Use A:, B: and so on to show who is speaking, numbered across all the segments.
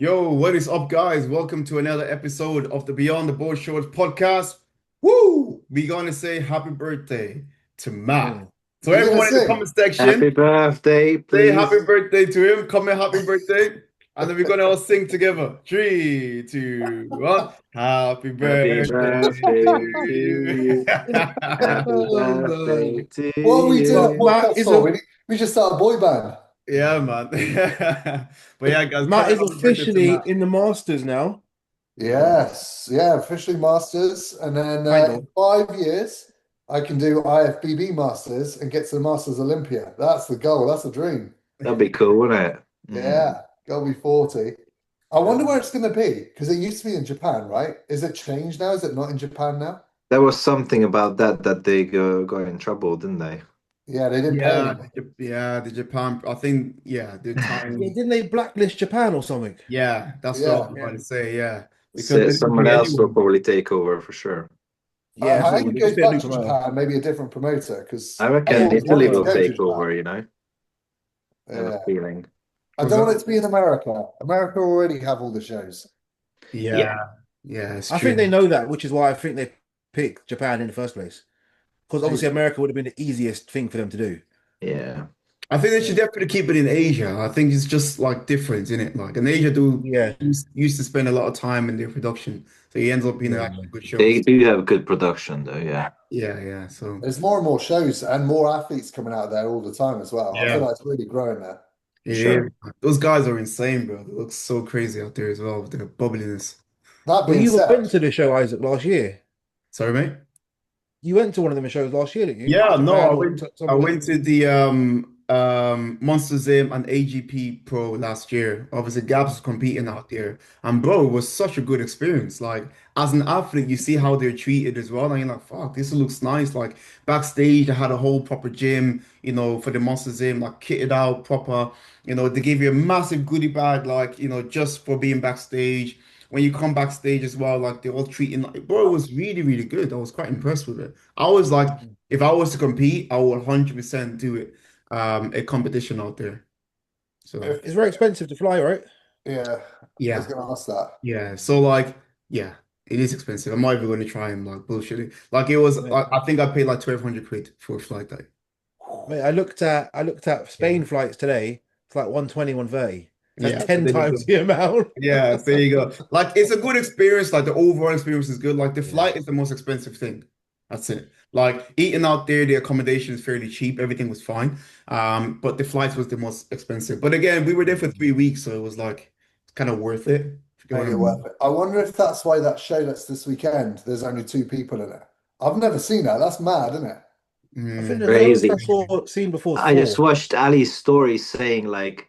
A: Yo, what is up, guys? Welcome to another episode of the Beyond the Board Shorts podcast. Woo! We're gonna say happy birthday to Matt.
B: Mm.
A: So
C: You're gonna
A: everyone in the
C: sing?
A: comment section,
D: Happy birthday,
A: say happy
D: please.
A: birthday to him. Comment happy birthday, and then we're gonna all sing together. Three, two, one. Happy
D: Happy
A: birthday
D: birthday
A: to
D: to
A: you.
D: you. Happy
B: Oh,
D: birthday
B: no.
D: to
C: What are we doing a
B: But
D: you.
B: Matt
C: podcast
B: is
C: for?
B: a
C: We should start a boy band.
A: Yeah, man. But yeah, guys,
B: Matt
A: comment
B: is
A: happy birthday to
B: officially
A: Matt.
B: in the Masters now.
C: Yes, yeah, officially Masters, and then
B: Kind
C: in
B: of.
C: 5 years I can do IFBB Masters and get to the Masters Olympia. That's the goal. That's the dream.
D: That'd be cool, wouldn't it?
C: Yeah, gotta be 40. I wonder where it's gonna be because it used to be in Japan, right? Is it changed now? Is it not in Japan now?
D: There was something about that they got in trouble, didn't they?
C: Yeah, they didn't pay
A: Yeah,
C: anymore.
A: the Japan. I think the
B: Yeah,
A: time.
B: didn't they blacklist Japan or something?
A: Yeah, that's what I
C: Yeah,
A: was about
B: Yeah.
A: to say. Yeah, because
D: So
A: they didn't
D: someone
A: bring
D: else will
A: anyone.
D: probably take over for sure.
B: Yeah,
C: I
B: so
C: hope it
B: they
C: goes
B: just get a
C: back
B: new
C: to
B: promoter.
C: Japan, maybe a different promoter because
D: I
C: I've
D: reckon
C: always
D: Italy
C: wanted to
D: will
C: go to
D: take
C: Japan.
D: over, I have a
C: Yeah.
D: feeling.
C: I
A: Was
C: don't want
A: that?
C: it to be in America. America already have all the shows.
A: Yeah,
D: Yeah.
A: yeah, it's
B: I think they
A: true.
B: know that, which is why I think they picked Japan in the first place. Because obviously
C: Maybe.
B: America would have been the easiest thing for them to do.
D: Yeah.
A: I think they should definitely keep it in Asia. I think it's just like different, isn't it? Like in Asia, do
B: Yeah.
A: used to spend a lot of time in their production, so it ends up being
B: Yeah.
A: actually good
D: They
A: shows.
D: do have good production though, yeah.
A: Yeah, yeah. So
C: There's more and more shows and more athletes coming out there all the time as well. I feel
A: yeah,
C: like it's really growing there.
D: For
A: it is.
D: sure.
A: Those guys are insane, bro. They look so crazy out there as well with their bubbliness.
C: That
B: Well,
C: being
B: you
C: said,
B: went to the show, Isaac, last year.
A: Sorry, mate.
B: You went to one of them shows last year, didn't you?
A: Yeah, no,
B: Japan or
A: I
B: somewhere.
A: went to the Monster Gym and AGP Pro last year. Obviously Gabs was competing out there. And bro, it was such a good experience. Like as an athlete, you see how they're treated as well. And you're like, fuck, this looks nice. Like backstage, I had a whole proper gym, for the Monster Gym, like kitted out proper. They gave you a massive goodie bag, like, just for being backstage. When you come backstage as well, like they're all treating like, bro, it was really, really good. I was quite impressed with it. I was like, if I was to compete, I would 100% do it. A competition out there. So
C: if
B: It's very expensive to fly, right?
C: yeah, I was
A: yeah,
C: going to ask that.
A: yeah. So like, yeah, it is expensive. I'm not even going to try and like bullshit it. Like it was,
B: Mate,
A: I think I paid like 1,200 quid for a flight day.
B: mate, I looked at
A: Yeah,
B: Spain flights today. It's like 120, 130. That's
A: yeah. So
B: 10
A: there you
B: times
A: go.
B: the amount.
A: Yeah, so there you go. Like it's a good experience. Like the overall experience is good. Like the
B: Yeah.
A: flight is the most expensive thing. That's it. Like eating out there, the accommodation is fairly cheap. Everything was fine. But the flights was the most expensive. But again, we were there for 3 weeks, so it was like it's kind of worth it. If you know what
C: Made
A: I
C: it
A: mean.
C: worth it. I wonder if that's why that show that's this weekend, there's only two people in it. I've never seen that. That's mad, isn't it?
B: I think
A: Mm,
B: the lowest I
D: Crazy.
B: saw seen before is
D: I just
B: four.
D: watched Ali's story saying like,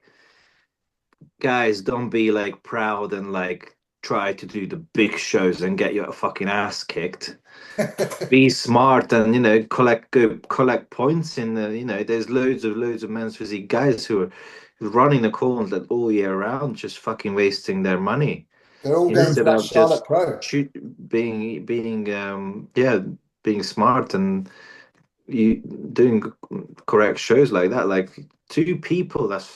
D: guys, don't be like proud and like try to do the big shows and get your fucking ass kicked. Be smart and collect points in the there's loads of men's physique guys who are running the gauntlet all year round, just fucking wasting their money
C: They're all going to
D: instead
C: that
D: of
C: Charlotte
D: just
C: Pro.
D: shoot, being smart and you doing correct shows like that. Like two people, that's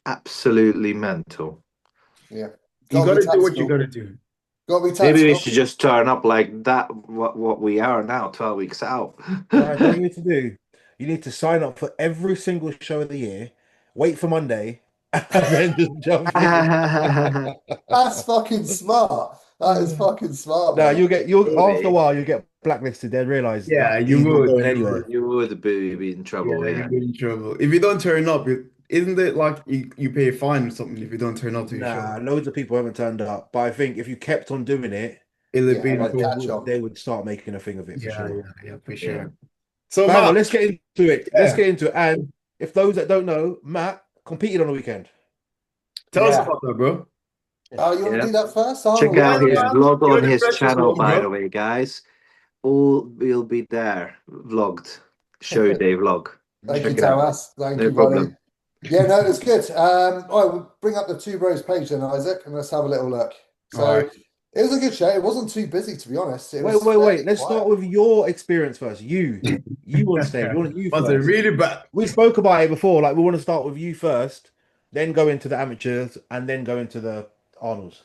D: absolutely mental.
C: Yeah.
A: you
C: Gotta be
A: gotta do what you
C: tactical.
A: gotta do.
C: Gotta be
D: Maybe we
C: tactical.
D: should just turn up like that. What we are now, 12 weeks out.
B: Right, what you need to do, you need to sign up for every single show of the year, wait for Monday, and then just jump in.
C: That's fucking smart. That is fucking smart,
B: Now
C: man.
B: you'll after a
D: Maybe.
B: while you get blacklisted. Then realize
A: Yeah,
B: that
A: you
B: he's not
A: would.
B: going
A: You
B: anywhere.
A: would.
D: You would be in trouble,
A: Yeah,
D: yeah.
A: you'd be in trouble. If you don't turn up, isn't it like you pay a fine or something if you don't turn up to your show?
B: Nah, loads of people haven't turned up, but I think if you kept on doing it,
A: It'll be
C: Yeah,
A: in
C: like
B: they
C: catch
A: trouble.
B: would
C: on.
B: they would start making a thing of it for
A: Yeah,
B: sure.
A: yeah, yeah, for
D: Yeah.
A: sure. So
B: But hang on,
A: Matt,
B: let's get into it. Let's
A: yeah,
B: get into it. And if those that don't know, Matt competed on the weekend.
A: tell us
C: Yeah.
A: about that, bro.
C: Oh, you want to
D: Yeah.
C: do that first,
D: Check
C: Arnold?
A: Yeah,
D: out his
B: Yeah.
A: man,
D: vlog
A: you're
D: on
A: the
D: his
A: freshest
D: channel,
A: one,
D: by the
A: bro.
D: way, guys. All will be there, vlogged. Show day vlog.
C: Thank you,
D: Check it out.
C: Tamas. Thank
D: No
C: you, buddy.
D: problem.
C: Yeah, no, it's good. All right, we'll bring up the Two Bros page then, Isaac, and let's have a little look.
A: All
C: So
A: right.
C: it was a good show. It wasn't too busy, to be honest. It
B: Wait,
C: was
B: wait, wait.
C: fairly
B: Let's
C: quiet.
B: start with your experience first. You on stage. We want you
A: Was it
B: first.
A: really bad?
B: We spoke about it before. Like we want to start with you first, then go into the amateurs, and then go into the Arnold?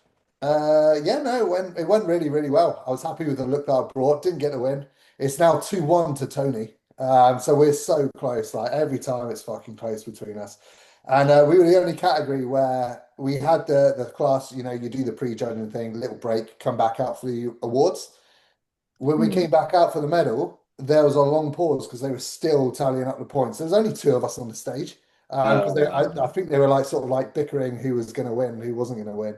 C: Yeah, no, it went really, really well. I was happy with the look that I brought. Didn't get the win. It's now 2-1 to Tony. So we're so close. Like every time it's fucking close between us. And we were the only category where we had the class, you do the pre-judging thing, little break, come back out for the awards. When we came back out for the medal, there was a long pause because they were still tallying up the points. There was only two of us on the stage because I think they were like sort of like bickering who was going to win, who wasn't going to win.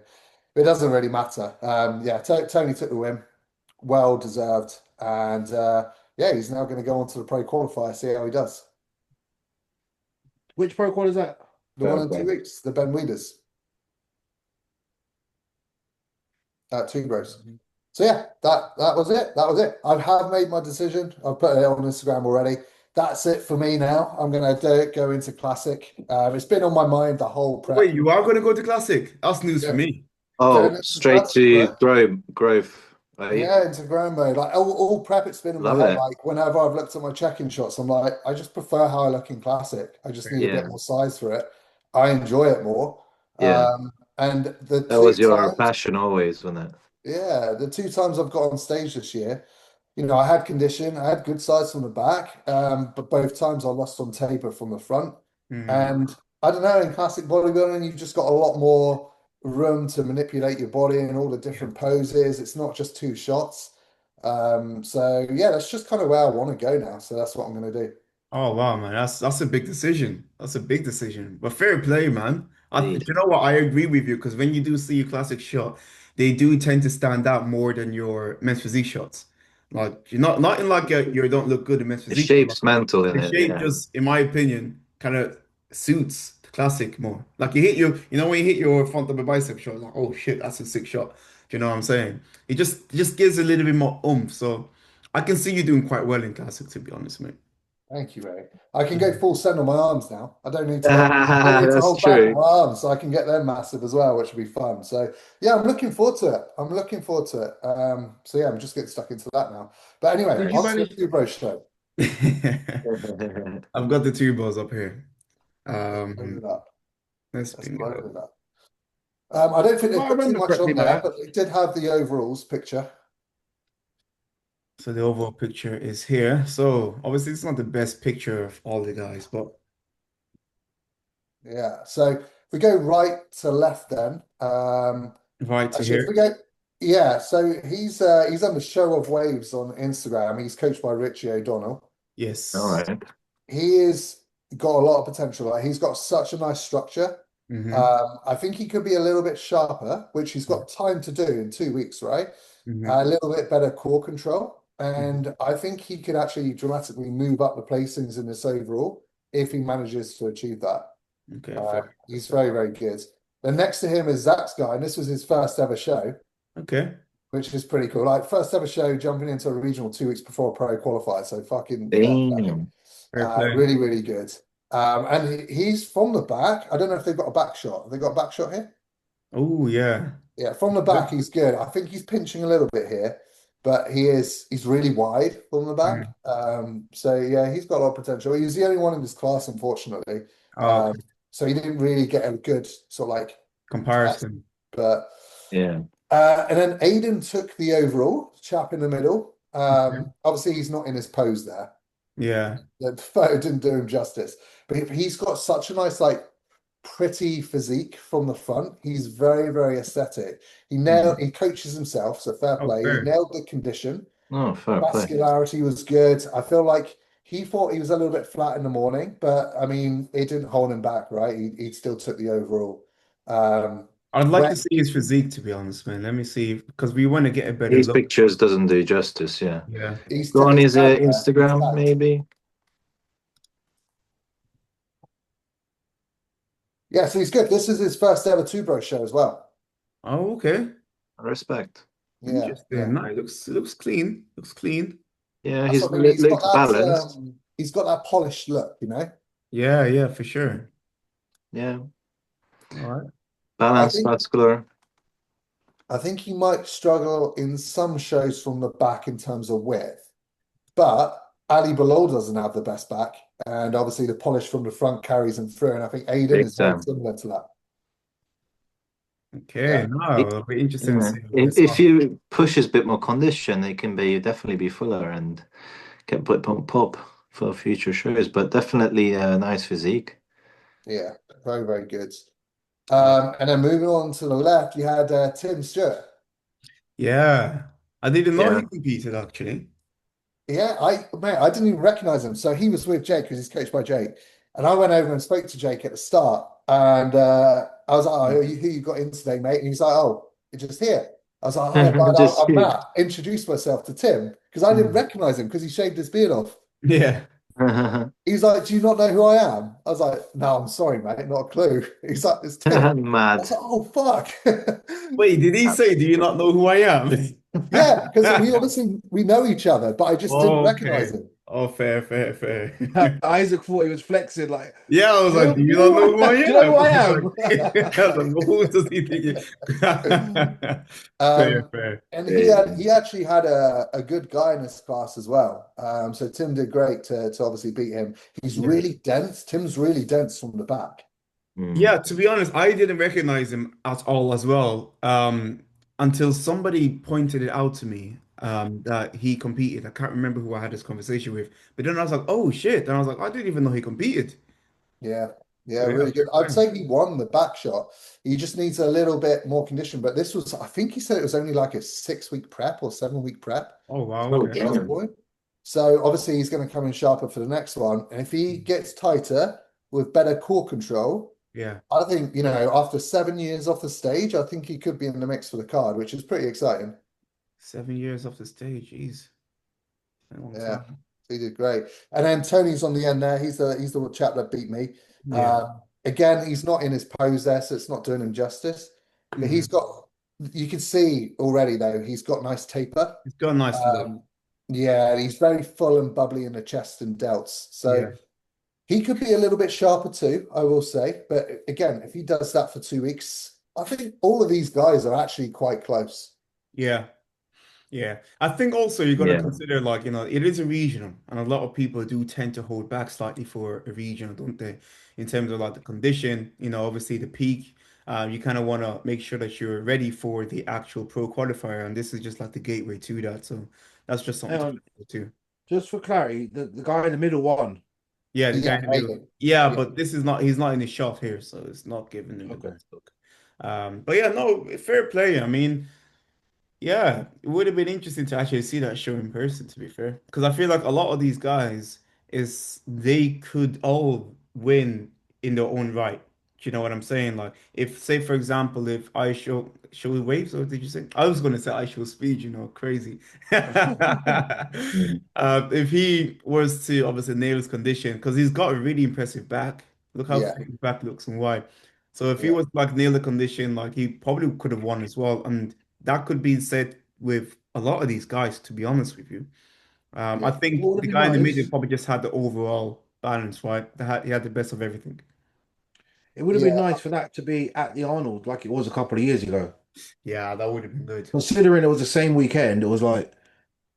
C: It doesn't really matter. Yeah, Tony took the win, well deserved, and yeah, he's now going to go on to the pro qualifier, see how he does.
B: Which pro quad is that?
C: The one in 2 weeks, the Ben Weeders at Two Bros. So yeah, that was it. That was it. I have made my decision. I've put it on Instagram already. That's it for me now. I'm gonna go into classic. It's been on my mind the whole prep.
A: Wait, you are going to go to Classic? That's news for
C: Yeah.
A: me.
D: Oh,
C: Going into
D: straight
C: classic,
D: to
C: bro.
D: Grove. Are you?
C: Yeah, into ground mode. Like all prep, it's been in my
D: Love
C: head.
D: it.
C: Like whenever I've looked at my check-in shots, I'm like, I just prefer how I look in classic. I just need a bit
D: Yeah.
C: more size for it. I enjoy it more.
D: Yeah.
C: And the
D: That was
C: two
D: your
C: times,
D: passion always, wasn't it?
C: yeah, the two times I've got on stage this year, I had condition, I had good size from the back, but both times I lost on taper from the front.
A: Hmm.
C: And I don't know, in classic bodybuilding, you've just got a lot more room to manipulate your body and all the different poses. It's not just two shots. So yeah, that's just kind of where I want to go now. So that's what I'm going to do.
A: Oh wow, man, that's a big decision. That's a big decision. But fair play, man. Do
D: Indeed.
A: you know what? I agree with you because when you do see a classic shot, they do tend to stand out more than your men's physique shots. Like you're not in like you don't look good in men's
D: The
A: physique, but like,
D: shape's mental in
A: the
D: it,
A: shape
D: yeah.
A: just, in my opinion, kind of suits the classic more. Like you hit when you hit your front of a bicep shot, like oh shit, that's a sick shot. Do you know what I'm saying? It just gives a little bit more oomph. So I can see you doing quite well in classic, to be honest, mate.
C: Thank you, Ray. I can go full send on my arms now. I don't need to
D: That's
C: hold back on
D: true.
C: my arms, so I can get them massive as well, which will be fun. So yeah, I'm looking forward to it. I'm looking forward to it. So yeah, I'm just getting stuck into that now. But anyway,
B: Did you
C: on to the
B: manage?
C: two bro show.
A: I've got the two balls up here.
C: Let's load
A: Um,
C: it up.
A: let's
C: Let's
A: bring it
C: load
A: up.
C: it up. I don't think
B: If
C: they
B: I
C: put too
B: remember
C: much
B: correctly,
C: on there,
B: man.
C: but they did have the overalls picture.
A: So the overall picture is here. So obviously it's not the best picture of all the guys, but
C: Yeah. So if we go right to left, then
A: right to
C: actually, if we
A: here.
C: go, yeah. So he's on the Show of Waves on Instagram. He's coached by Richie O'Donnell.
D: All
A: Yes.
D: right.
C: He is got a lot of potential. Like he's got such a nice structure.
A: Mm-hmm.
C: I think he could be a little bit sharper, which he's got time to do in 2 weeks, right? A
A: Mm-hmm.
C: little bit better core control.
A: Hmm.
C: And I think he could actually dramatically move up the placings in this overall if he manages to achieve that.
A: Okay, fair.
C: He's very, very good. Then next to him is Zach's guy, and this was his first ever show,
A: Okay.
C: which is pretty cool. Like first ever show, jumping into a regional 2 weeks before a pro qualifier. So fucking fair play.
D: Damn.
A: Fair play.
C: Really, really good. And he's from the back. I don't know if they've got a back shot. Have they got a back shot here?
A: Oh yeah.
C: Yeah, from the back,
A: Good.
C: he's good. I think he's pinching a little bit here, but he's really wide from the back.
A: Mhm.
C: So yeah, he's got a lot of potential. He was the only one in his class, unfortunately.
A: Oh,
C: Um,
A: okay.
C: so he didn't really get a good sort of like test.
A: Comparison.
C: But
D: Yeah.
C: and then Aiden took the overall, chap in the middle.
A: Okay.
C: Obviously he's not in his pose there.
A: Yeah.
C: The photo didn't do him justice, but he's got such a nice like pretty physique from the front. He's very, very aesthetic.
A: Mhm.
C: He coaches himself, so fair
A: Oh,
C: play. He
A: fair.
C: nailed the condition.
D: Oh, fair play.
C: Vascularity was good. I feel like he thought he was a little bit flat in the morning, but I mean, it didn't hold him back, right? He still took the overall.
A: I'd like to
C: Wet,
A: see his physique, to be honest, man. Let me see, because we want to get a better
D: These
A: look.
D: pictures doesn't do justice, yeah.
A: Yeah.
D: Go on
C: he's
D: his
C: tagged there. He's
D: Instagram,
C: tagged.
D: maybe.
C: Yeah, so he's good. This is his first ever two bro show as well.
A: Oh, okay.
D: Respect.
C: Yeah,
A: Interesting.
C: yeah.
A: No, it looks clean. Looks clean.
D: Yeah,
C: That's
D: he's
C: what I mean.
D: looks balanced.
C: He's got that polished look, you know?
A: Yeah, yeah, for sure.
D: Yeah,
A: All right.
C: I
D: balanced,
C: think
D: muscular.
C: I think he might struggle in some shows from the back in terms of width, but Ali Bilal doesn't have the best back, and obviously the polish from the front carries him through. And I think Aiden
D: Big
C: is very
D: time.
C: similar to that.
A: Okay,
C: Yeah,
A: no, it'll be interesting to
D: Yeah.
A: see how this
D: If
A: goes.
D: you push a bit more condition, it can be definitely be fuller and get put on pop for future shows. But definitely a nice physique.
C: yeah, very, very good.
A: Uh,
C: And then moving on to the left, you had Tim Stewart.
A: yeah, I didn't know
D: Yeah.
A: he competed actually.
C: Yeah, I didn't even recognize him. So he was with Jake because he's coached by Jake. And I went over and spoke to Jake at the start. And I was like, oh, who you got in today, mate? And he's like, oh, you're just here. I was like, hi, bud,
D: Just
C: I'm Matt. Introduced myself to Tim because I didn't
A: Mm.
C: recognize him because he shaved his beard off.
A: Yeah.
C: He's like, do you not know who I am? I was like, no, I'm sorry, mate, not a clue. He's like, it's Tim. I was
D: mad.
C: like, oh, fuck.
A: Wait, did he say, "Do you
D: Absolutely.
A: not know who I am"?
C: Yeah, because we obviously we know each other, but I just didn't recognize
A: Okay.
C: him.
A: Oh, fair, fair, fair.
B: Isaac thought he was flexing, like,
A: Yeah, I was like, "Do
B: do
A: you
B: you
A: not
B: know
A: know who I
B: do you know
A: am?"
B: who I
A: I was
B: am?
A: like, I was like, "Who does he think?" Fair,
C: Um,
A: fair.
C: and
D: Yeah.
C: he actually had a good guy in his class as well. So Tim did great to obviously beat him. He's
A: Yeah.
C: really dense. Tim's really dense from the back.
D: Mm.
A: Yeah, to be honest, I didn't recognize him at all as well. Until somebody pointed it out to me, that he competed. I can't remember who I had this conversation with, but then I was like, "Oh shit!" And I was like, "I didn't even know he competed."
C: Yeah, yeah,
A: So yeah,
C: really good.
A: fair
C: I'd
A: play.
C: say he won the back shot. He just needs a little bit more condition. But this was, I think he said it was only like a 6 week prep or 7 week prep
A: Oh wow,
D: Oh,
A: okay.
C: first
D: damn.
C: point. So obviously he's going to come in sharper for the next one. And if he gets tighter with better core control,
A: Yeah,
C: I think, after 7 years off the stage, I think he could be in the mix for the card, which is pretty exciting.
A: 7 years off the stage. Jeez, a long
C: Yeah,
A: time.
C: he did great. And then Tony's on the end there. He's the chap that beat me.
A: Yeah.
C: Again, he's not in his pose there, so it's not doing him justice. But
A: Hmm.
C: you can see already though, he's got nice taper.
A: It's got a nice look.
C: Um, yeah, and he's very full and bubbly in the chest and delts. So
A: Yeah,
C: he could be a little bit sharper too, I will say. But again, if he does that for 2 weeks, I think all of these guys are actually quite close.
A: yeah, yeah. I think also you got to
D: Yeah.
A: consider, like, it is a regional, and a lot of people do tend to hold back slightly for a regional, don't they? In terms of like the condition, obviously the peak. You kind of want to make sure that you're ready for the actual pro qualifier, and this is just like the gateway to that. So that's just something
B: Hang
A: to
B: on,
A: consider too.
B: just for clarity, the guy in the middle won.
A: Yeah, the guy
C: Yeah,
A: in the middle.
C: Aiden.
A: Yeah,
C: Yeah,
A: but he's not in his shot here, so it's not giving him the
B: Okay.
A: best look. But yeah, no, fair play. I mean, yeah, it would have been interesting to actually see that show in person, to be fair. Because I feel like a lot of these guys they could all win in their own right. Do you know what I'm saying? Like, if, say, for example, if I show waves, or did you say? I was gonna say I show speed, crazy.
D: Mm.
A: If he was to obviously nail his condition, because he's got a really impressive back. Look how
C: yeah,
A: thick his back looks and wide. So if he
C: yeah,
A: was like nail the condition, like he probably could have won as well. And that could be said with a lot of these guys, to be honest with you. I
C: yeah.
B: What
A: think
B: would
A: the
B: have been
A: guy in the middle
B: nice?
A: probably just had the overall balance, right? He had the best of everything.
B: It would have been
C: Yeah,
B: nice for that to be at the Arnold like it was a couple of years ago.
A: Yeah, that would have been good.
B: Considering it was the same weekend, it was like,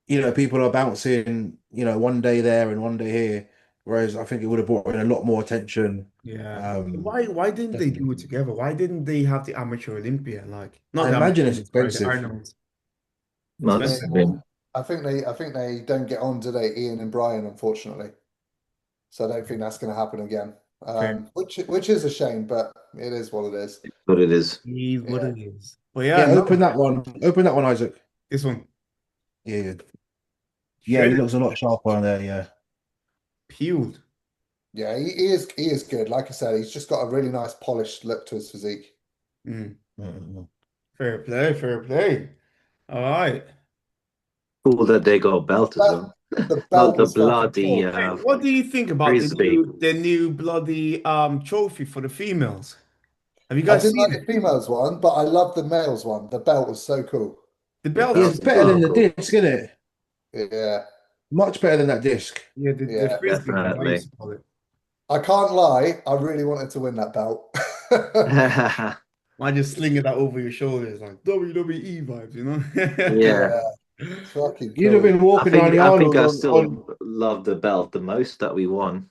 B: people are bouncing, one day there and one day here. Whereas I think it would have brought in a lot more attention.
A: Yeah.
B: Um,
A: Why didn't they do it
B: Definitely.
A: together? Why didn't they have the amateur Olympia? Like, not
B: I
A: the amateur
B: imagine it's
A: Olympia, sorry, the
B: expensive.
A: Arnold's
D: Must
C: they,
A: expensive.
D: have been.
C: I think they don't get on today, Ian and Brian, unfortunately. So I don't think that's going to happen again.
A: Fair.
C: Which is a shame, but it is what it is.
D: But it is.
A: It is what
C: Yeah,
A: it is. But yeah,
B: Yeah, open
A: no,
B: that one. Open that one, Isaac.
A: this one.
B: Yeah, yeah, he
A: Shredded,
B: looks a lot sharper on there. Yeah.
A: peeled.
C: yeah, he is good. Like I said, he's just got a really nice polished look to his physique.
A: Mm.
B: Mm.
A: Fair play, fair play. All right.
D: Cool that they got a belt as
C: But
D: well.
C: the
D: Not
C: belt
D: the
C: was fucking
D: bloody
C: cool.
A: Hey, what do you think about the
D: frisbee.
A: new bloody trophy for the females? Have you
C: I
A: guys
C: didn't
A: seen
C: like
A: it?
C: the females one, but I love the males one. The belt was so cool.
A: The
D: The
A: belt
B: Yeah,
A: is
B: it's
D: belt is
B: better
A: cool.
B: than
D: so
B: the
D: cool.
B: disc, isn't it?
C: Yeah,
B: Much better than that disc.
A: Yeah, the
C: yeah.
A: frisbee, as I
D: Definitely.
A: used to call it.
C: I can't lie, I really wanted to win that belt.
A: I just slinging that over your shoulders like WWE vibes, you
D: Yeah.
C: Yeah, fucking
B: You'd have
C: cool.
B: been walking around the
D: I think
B: Arnold
D: I
B: on
D: still love the belt the most that we won.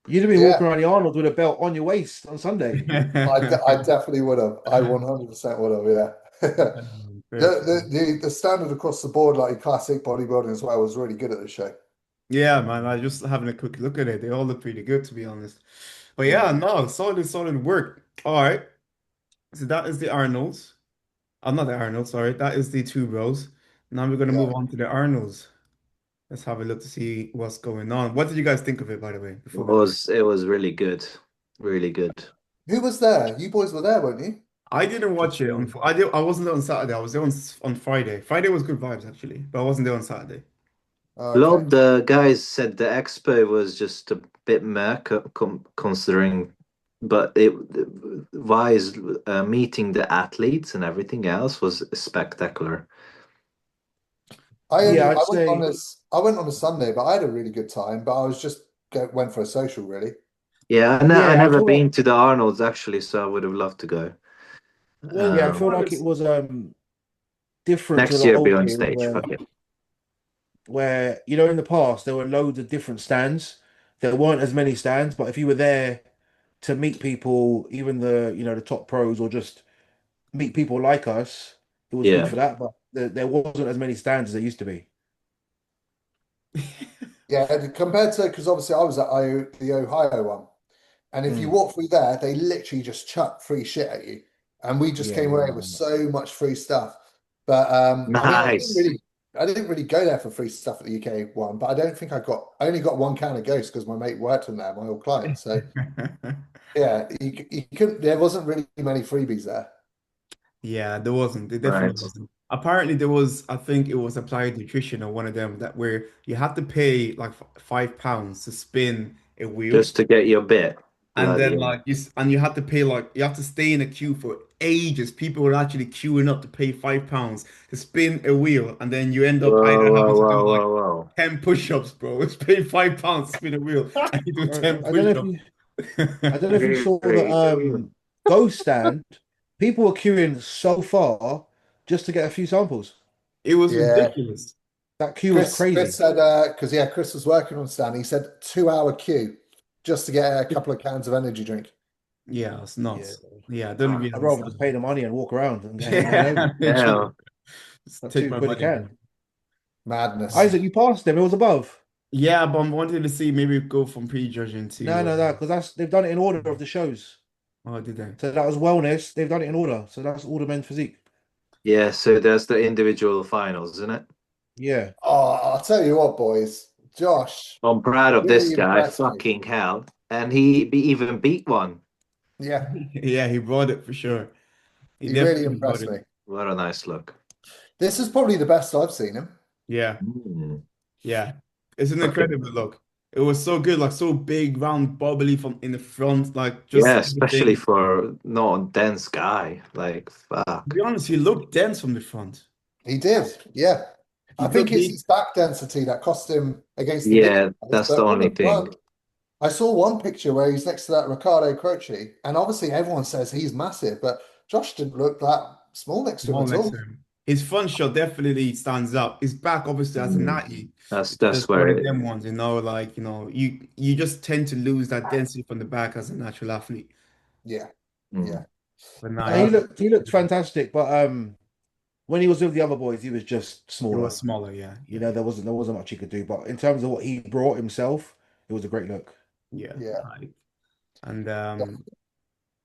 B: You'd have been
C: Yeah,
B: walking around the Arnold with a belt on your waist on Sunday.
C: I definitely would have. I 100% would have. Yeah.
A: Fair play.
C: The standard across the board, like classic bodybuilding as well, was really good at the show.
A: Yeah, man. I just having a quick look at it. They all look pretty good, to be honest. But yeah,
C: Mm,
A: no, solid work. All right. So that is the Arnolds. I'm not the Arnold, sorry. That is the two bros. Now we're gonna
C: yeah.
A: move on to the Arnolds. Let's have a look to see what's going on. What did you guys think of it, by the way, before we go?
D: It was really good, really good.
C: Who was there? You boys were there, weren't you?
A: I didn't watch
B: Just
A: it on. I wasn't there on Saturday. I was there on Friday. Friday was good vibes actually, but I wasn't there on Saturday.
C: Oh,
D: A lot
C: okay.
D: of the guys said the expo was just a bit meh, considering, but it Wise meeting the athletes and everything else was spectacular.
B: yeah, I'd
C: I went on
B: say
C: this. I went on a Sunday, but I had a really good time. But I was just went for a social, really.
D: Yeah, I
B: yeah, I
D: never
B: feel like
D: been to the Arnold's actually, so I would have loved to go.
B: yeah, I
A: To be
B: feel
D: Um,
B: like it
A: honest,
B: was different to
D: Next
B: the
D: year be
B: old
D: on
B: days
D: stage.
B: where
D: Fuck it.
B: in the past there were loads of different stands. There weren't as many stands, but if you were there to meet people, even the top pros or just meet people like us, it was good
D: Yeah,
B: for that. But there wasn't as many stands as there used to be.
C: Yeah, and compared to because obviously I was at the Ohio one, and if you
B: Mm.
C: walk through there, they literally just chuck free shit at you, and we just
B: Yeah,
C: came away with
B: yeah.
C: so much free stuff. But I mean,
D: nice.
C: I didn't really go there for free stuff at the UK one, but I don't think I only got one can of Ghost because my mate worked in there, my old client. So yeah, you couldn't. There wasn't really many freebies there.
A: Yeah, there wasn't. There definitely
D: Right.
A: wasn't. Apparently, there was. I think it was Applied Nutrition or one of them that where you had to pay like £5 to spin a wheel.
D: Just to get your bit.
A: And
D: Bloody
A: then
D: hell.
A: and you had to pay like you have to stay in a queue for ages. People were actually queuing up to pay £5 to spin a wheel, and then you end up
D: Whoa,
A: either
D: whoa,
A: having to do
D: whoa,
A: like
D: whoa,
A: 10 push-ups, bro. It's paying £5 to spin a wheel, and you do 10
B: I don't know if
A: push-ups.
B: you I don't know if you saw the
D: whoa.
B: Ghost stand. People were queuing so far just to get a few samples.
A: It was
C: Yeah,
A: ridiculous.
B: That queue was
C: Chris
B: crazy.
C: said because yeah, Chris was working on stand. He said 2 hour queue just to get a couple of cans of energy drink.
A: Yeah, it's
B: Yeah,
A: nuts. Yeah, I don't even
B: I'd rather just pay
A: understand.
B: the money and walk around and get
A: Yeah,
B: home.
A: literally.
D: Hell.
A: Just
B: That's
A: take
B: two
A: my
B: quid a
A: money.
B: can.
C: Madness.
B: Isaac, you passed them. It was above.
A: Yeah, but I'm wanting to see maybe go from prejudging
B: No,
A: to
B: no, because they've done it in order of the shows.
A: oh, did I?
B: So that was wellness. They've done it in order. So that's all the men's physique.
D: Yeah, so there's the individual finals, isn't it?
B: Yeah.
C: Oh, I'll tell you what, boys. Josh
D: I'm proud of this
C: really
D: guy.
C: impressed me.
D: Fucking hell. And even beat one.
C: Yeah,
A: Yeah, he brought it for sure. He
C: he really
A: definitely brought
C: impressed
A: it.
C: me.
D: What a nice look.
C: This is probably the best I've seen him.
A: Yeah,
D: Mm.
A: yeah. It's an
D: Fucking
A: incredible look. It was so good, like so big, round, bubbly from in the front, like
D: yeah,
A: just
D: especially
A: everything.
D: for not a dense guy. Like
A: To
D: fuck.
A: be honest, he looked dense from the front.
C: He did. Yeah.
A: He
C: I think
A: took
C: it's
A: the
C: his back density that cost him against the big
D: Yeah,
C: guys.
D: that's the
C: But from
D: only
C: the
D: thing.
C: front, I saw one picture where he's next to that Ricardo Croce, and obviously everyone says he's massive, but Josh didn't look that small next to him
A: small
C: at
A: next to
C: all.
A: him. His front shot definitely stands up. His back obviously has a
D: Mm.
A: natty. It's
D: That's
A: just one
D: where
A: of
D: it.
A: them ones, you just tend to lose that density from the back as a natural athlete.
C: Yeah,
D: Mm.
C: yeah.
A: But nah,
B: No, he looked fantastic, but when he was with the other boys, he was just
A: it
B: smaller.
A: was smaller, yeah,
B: You
A: yeah,
B: know,
A: yeah.
B: there wasn't much he could do. But in terms of what he brought himself, it was a great look.
A: Yeah.
C: Yeah.
A: Right. And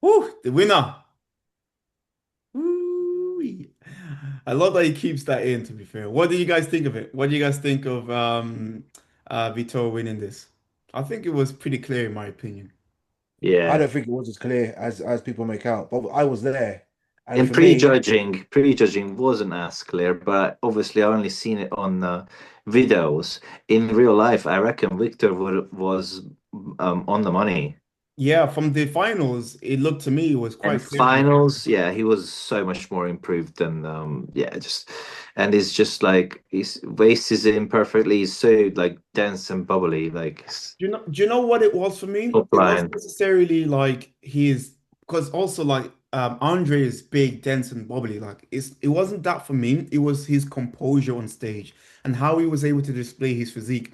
A: whew, the winner. Woo-wee. I love that he keeps that in, to be fair. What do you guys think of it? What do you guys think of Vitor winning this? I think it was pretty clear in my opinion.
B: I
D: Yeah.
B: don't think it was as clear as people make out, but I was there, and
D: And
B: for me,
D: prejudging wasn't as clear, but obviously I only seen it on videos. In real life, I reckon Victor was on the money.
A: Yeah, from the finals, it looked to me it was
D: And
A: quite clear from
D: finals, yeah, he was so much more improved than yeah, just and it's just like his waist is in perfectly. He's so like dense and bubbly, like
A: Do you know what it was for me?
D: top
A: It wasn't
D: line.
A: necessarily like his because also like Andre is big, dense, and bubbly. Like it wasn't that for me. It was his composure on stage and how he was able to display his physique.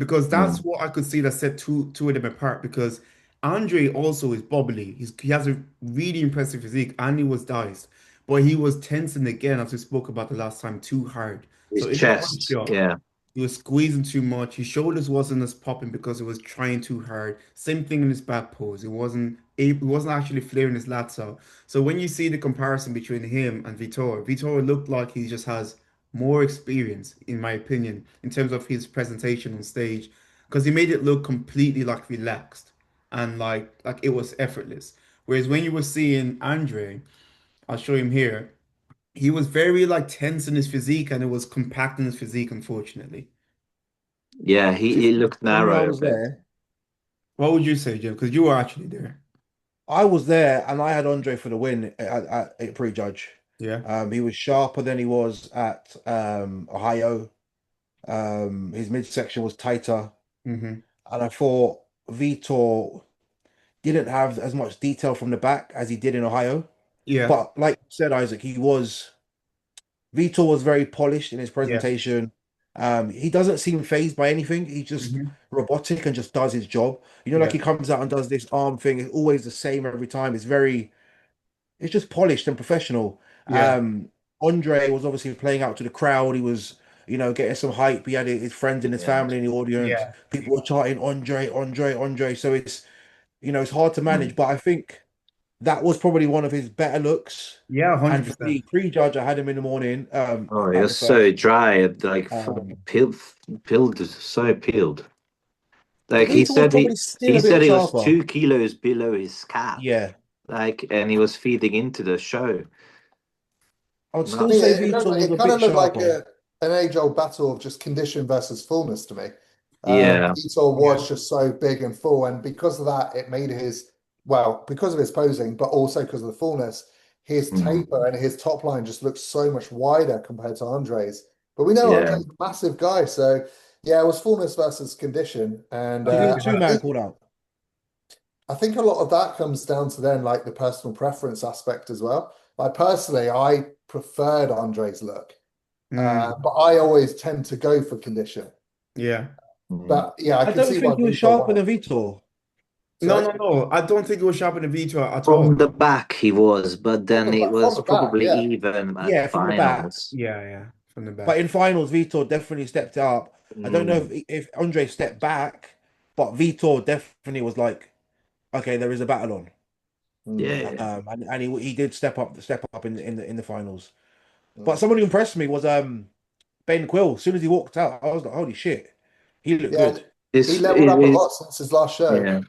A: because that's
D: Mm.
A: what I could see that set two of them apart. Because Andre also is bubbly. He has a really impressive physique, and he was diced, but he was tensing again, as we spoke about the last time, too hard.
D: His
A: So in the one
D: chest,
A: shot,
D: yeah,
A: he was squeezing too much. His shoulders wasn't as popping because he was trying too hard. Same thing in his back pose. He wasn't actually flaring his lats out. So when you see the comparison between him and Vitor looked like he just has more experience, in my opinion, in terms of his presentation on stage, because he made it look completely like relaxed and like it was effortless. Whereas when you were seeing Andre, I'll show him here, he was very like tense in his physique and it was compact in his physique, unfortunately.
D: yeah.
B: To
D: He looked
B: when I
D: narrow a
B: was
D: bit.
B: there,
A: What would you say, Jim? Because you were actually there.
B: I was there and I had Andre for the win at pre-judge.
A: Yeah.
B: He was sharper than he was at Ohio. His midsection was tighter,
A: Hmm.
B: and I thought Vitor didn't have as much detail from the back as he did in Ohio.
A: Yeah.
B: But like you said, Isaac, Vitor was very polished in his
A: Yeah.
B: presentation. He doesn't seem phased by anything. He's just
A: Hmm.
B: robotic and just does his job. Like
A: Yeah.
B: he comes out and does this arm thing. It's always the same every time. It's just polished and professional.
A: Yeah.
B: Andre was obviously playing out to the crowd. He was, getting some hype. He had his friends and his
D: Yeah.
B: family in the audience.
A: Yeah.
B: People were chanting Andre, Andre, Andre. So it's hard to manage.
D: Mm.
B: But I think that was probably one of his better looks.
A: Yeah.
B: And for
A: 100%.
B: me, pre-judge, I had him in the morning
D: Oh, he
B: at
D: was
B: the
D: so
B: first.
D: dry, like
B: Um,
D: peeled, so peeled. Like
B: Vita was probably still
D: he
B: a bit
D: said he was
B: sharper.
D: 2 kilos below his cap.
B: Yeah,
D: Like, and he was feeding into the show.
B: I would
C: I
B: still
D: Nuts.
C: mean,
B: say Vito was
C: it
B: a
C: kind of
B: bit
C: looked like
B: sharper.
C: an age-old battle of just condition versus fullness to me.
D: Yeah.
C: Vitor
A: Yeah.
C: was just so big and full, and because of that, it made well, because of his posing, but also because of the fullness, his
D: Mm.
C: taper and his top line just looks so much wider compared to Andre's. But we know
D: Yeah.
C: Andre's a massive guy, so yeah, it was fullness versus condition, and
B: He did a
A: Yeah.
B: two-man call out.
C: I think a lot of that comes down to then like the personal preference aspect as well. Like personally, I preferred Andre's look.
A: Mm.
C: But I always tend to go for condition.
A: Yeah.
D: Mm.
C: But yeah, I
B: I
C: can
B: don't
C: see why
B: think he was
C: Vitor
B: sharper
C: won it.
B: than Vito.
A: No,
C: Sorry?
A: no, no. I don't think it was sharper than Vitor at
D: From
A: all.
D: the back he was, but then it
C: From
D: was
C: the back,
D: probably
C: yeah.
D: even at
B: Yeah, from the back.
D: finals.
A: Yeah, yeah. From the
B: But
A: back.
B: in finals, Vito definitely stepped up. I don't know
D: Mm.
B: if Andre stepped back, but Vito definitely was like, okay, there is a battle on.
D: Yeah,
C: Mm,
D: yeah.
B: And he did step up in the finals. But
C: mm.
B: someone who impressed me was Ben Quill. As soon as he walked out, I was like, holy shit, he looked
C: Yeah,
B: good.
C: he
D: It's
C: leveled up a
D: it,
C: lot since his last show.
D: yeah.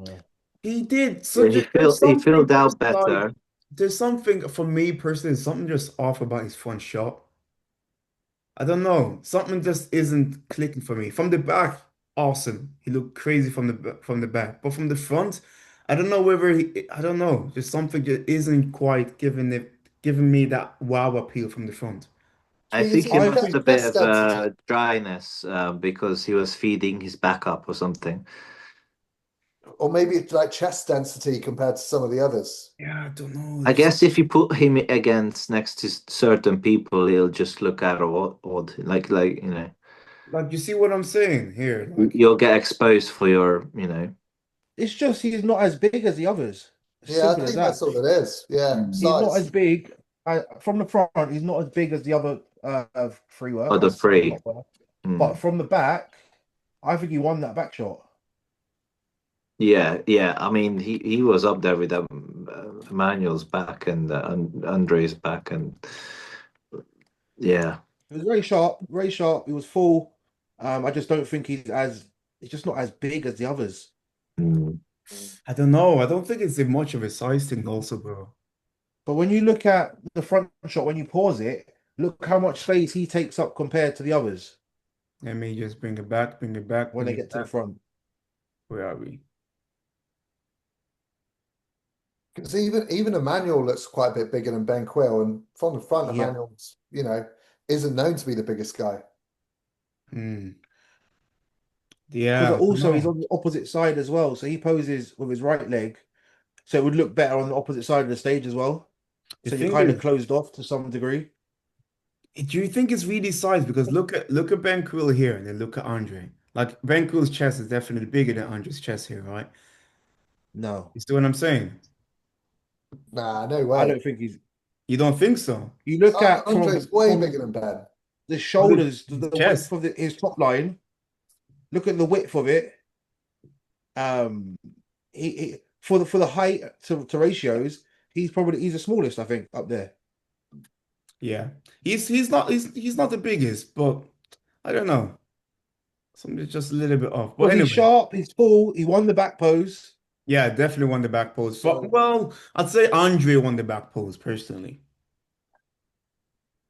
B: Yeah.
A: He did. So
D: Yeah,
A: there's
D: he
A: something
D: filled
A: just
D: out
A: like
D: better.
A: there's something for me personally, there's something just off about his front shot. I don't know. Something just isn't clicking for me. From the back, awesome. He looked crazy from the back, but from the front, I don't know whether I don't know. Just something just isn't quite giving me that wow appeal from the front.
C: Do
D: I
C: you think
D: think he
C: it's
B: I
D: lost
B: think
D: a bit
C: chest
D: of
C: density?
D: dryness because he was feeding his backup or something.
C: Or maybe it's like chest density compared to some of the others?
A: Yeah, I don't know.
D: I
A: Just
D: guess if you put him against next to certain people, he'll just look at odd. Like
A: like you see what I'm saying here. Like
D: you'll get exposed for your.
B: it's just he's not as big as the others.
C: Yeah, I
B: Simple as
C: think
B: that.
C: that's all it is. Yeah,
D: Mm.
B: He's not as
C: size.
B: big from the front. He's not as big as the other three were
D: Or the
B: or
D: free.
B: top were. But
D: Mm.
B: from the back, I think he won that back shot.
D: Yeah, yeah. I mean, he was up there with Emmanuel's back and Andre's back, and yeah.
B: He was very sharp, very sharp. He was full. I just don't think he's just not as big as the others.
D: Mm.
A: I don't know. I don't think it's much of a size thing also, bro.
B: But when you look at the front shot, when you pause it, look how much space he takes up compared to the others
A: Let me just bring it back, bring it back,
B: when
A: bring
B: they
A: it
B: get to the
A: back.
B: front.
A: Where are we?
C: Because even Emmanuel looks quite a bit bigger than Ben Quill, and from the front,
B: Yeah.
C: Emmanuel's, isn't known to be the biggest guy.
A: Hmm.
B: Because
A: Yeah, I don't
B: also he's
A: know.
B: on the opposite side as well. So he poses with his right leg. So it would look better on the opposite side of the stage as well.
A: The
B: So you're
A: thing
B: kind of
A: is,
B: closed off to some degree.
A: do you think it's really size? Because look at Ben Quill here and then look at Andre. Like Benko's chest is definitely bigger than Andre's chest here, right?
B: No,
A: You see what I'm saying?
C: Nah, no
B: I
C: way.
B: don't think he's.
A: You don't think so?
B: You look at
C: Andre's way bigger than Ben.
B: the
A: Look at
B: shoulders,
A: his
B: the width
A: chest.
B: of his top line. Look at the width of it. Um, he for the height to ratios, he's the smallest, I think, up there.
A: Yeah. He's not the biggest, but I don't know. Something's just a little bit off. But
B: Because he's
A: anyway,
B: sharp, he's full, he won the back pose.
A: yeah, definitely won the back pose. But
C: So,
A: well, I'd say Andre won the back pose personally.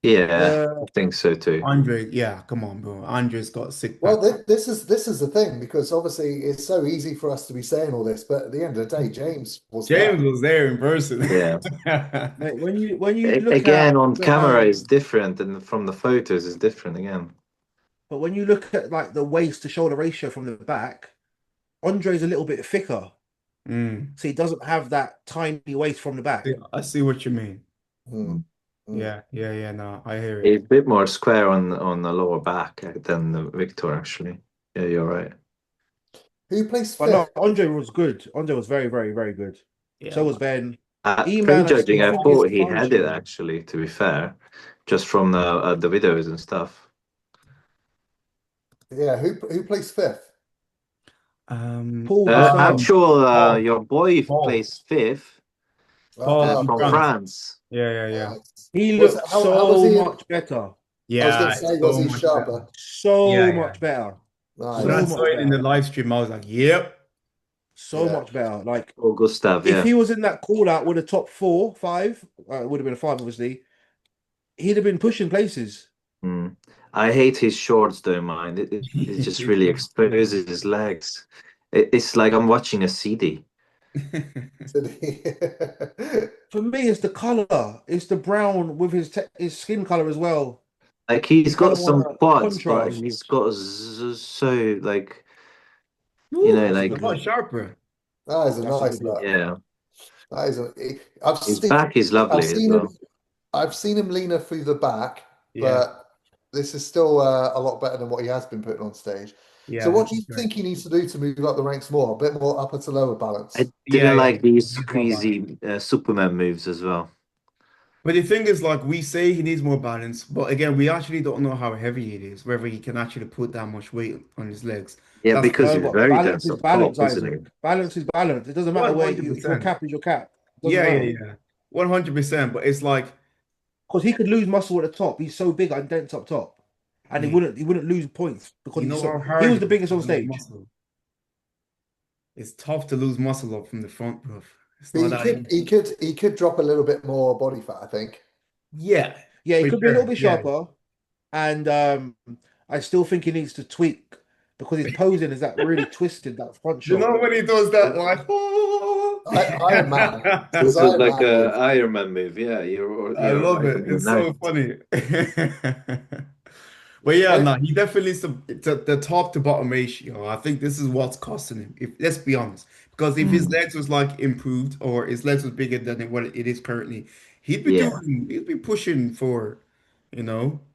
D: Yeah, I
B: Uh,
D: think so too.
A: Andre, yeah, come on, bro. Andre's got sick
C: well,
A: back.
C: this is the thing because obviously it's so easy for us to be saying all this, but at the end of the day, James was
A: James
C: there.
A: was there in person.
D: Yeah.
B: mate, when you look
D: Again,
B: at
D: on camera is different, and from the photos is different again.
B: but when you look at like the waist to shoulder ratio from the back, Andre's a little bit thicker,
A: Mm.
B: so he doesn't have that tiny waist from the
A: See,
B: back.
A: I see what you mean.
C: Hmm. Hmm.
A: Yeah, yeah, yeah. No, I hear it.
D: He's a bit more square on the lower back than the Victor, actually. Yeah, you're right.
C: Who plays
B: But no,
C: fifth?
B: Andre was good. Andre was very, very, very good.
A: Yeah,
B: So was
A: man.
B: Ben. E-Man, I
D: Prejudging,
B: still
D: I
B: think is
D: thought he had it
B: punching.
D: actually, to be fair, just from the videos and stuff.
C: Yeah, who plays fifth?
B: Paul the son.
D: Actual,
A: Paul,
D: your boy
A: Paul,
D: plays fifth
A: Paul from
D: from
C: Okay.
A: France.
D: France.
A: Yeah, yeah, yeah.
C: Uh,
B: He
C: was
B: looked
C: how was
B: so
C: he?
B: much better.
C: I was going
A: Yeah,
C: to say, was
A: so
C: he
A: much better.
C: sharper?
B: So
A: Yeah, yeah.
B: much better.
A: When I
B: So
C: Nice.
A: saw
B: much
A: it in the
B: better.
A: live stream, I was like, yep.
B: So
C: Yeah.
B: much better. Like
D: Oh, Gustav,
B: if
D: yeah.
B: he was in that call out with a top four, five, it would have been a five, obviously. He'd have been pushing places.
D: Mm. I hate his shorts, though, man. It just really exposes his legs. It's like I'm watching a CD.
C: Did he?
B: For me, it's the color. It's the brown with his skin color as well.
D: Like
B: You
D: he's
B: kind
D: got
B: of want
D: some
B: a
D: quads, but
B: contrast.
D: he's got so like
A: Woo,
B: That's a
A: a
B: good
D: like
A: lot
B: look.
A: sharper.
C: That is a
B: That's a
C: nice
B: good look.
C: look.
D: yeah.
C: That is I've
D: His
C: seen
D: back is
C: I've
D: lovely as
C: seen him
D: well.
C: I've seen him leaner through the back,
A: Yeah,
C: but this is still a lot better than what he has been putting on stage. So
A: yeah,
C: what do
A: for
C: you
A: sure.
C: think he needs to do to move up the ranks more? A bit more upper to lower
D: I
C: balance.
A: Yeah,
D: didn't
A: yeah.
D: like these
A: He's more balanced.
D: squeezy Superman moves as well.
A: But the thing is, like, we say he needs more balance, but again, we actually don't know how heavy it is, whether he can actually put that much weight on his legs.
D: Yeah,
A: That's
D: because
B: No,
D: he's
B: but
D: very
B: balance
D: dense
B: is
D: up top,
B: balance,
D: isn't he?
B: Isaac. Balance is balance. It doesn't matter where if your
A: 100%.
B: cap is your cap. It doesn't
A: Yeah, yeah,
B: matter.
A: yeah. 100%. But it's like,
B: Because he could lose muscle at the top. He's so big and dense up top. And he
A: mm,
B: wouldn't lose points because
A: you
B: he's
A: know
B: so
A: how
B: he
A: hard
B: was
A: it
B: the
A: is
B: biggest
A: to
B: on
A: lose
B: stage.
A: muscle. It's tough to lose muscle up from the front, bro. It's
C: But
A: not
C: he
A: that
C: could
A: easy.
C: he could he could drop a little bit more body fat, I think.
A: Yeah,
B: Yeah, he
A: for
B: could be a little
A: sure.
B: bit
A: Yeah.
B: sharper. And I still think he needs to tweak because his posing is that really twisted, that front
A: You
B: shot.
A: know when he does that, like, oh.
C: Iron Man. His
D: This is
C: Iron
D: like
C: Man
D: a
C: move.
D: Iron Man move. Yeah,
A: I
D: you're
A: love
D: right
A: it.
D: on the
A: It's so
D: nose.
A: funny. But yeah,
C: I,
A: no, he definitely the top to bottom ratio. I think this is what's costing him. If let's be honest, because if his
D: Mm.
A: legs was like improved or his legs was bigger than what it is currently,
D: Yeah,
A: he'd be pushing for,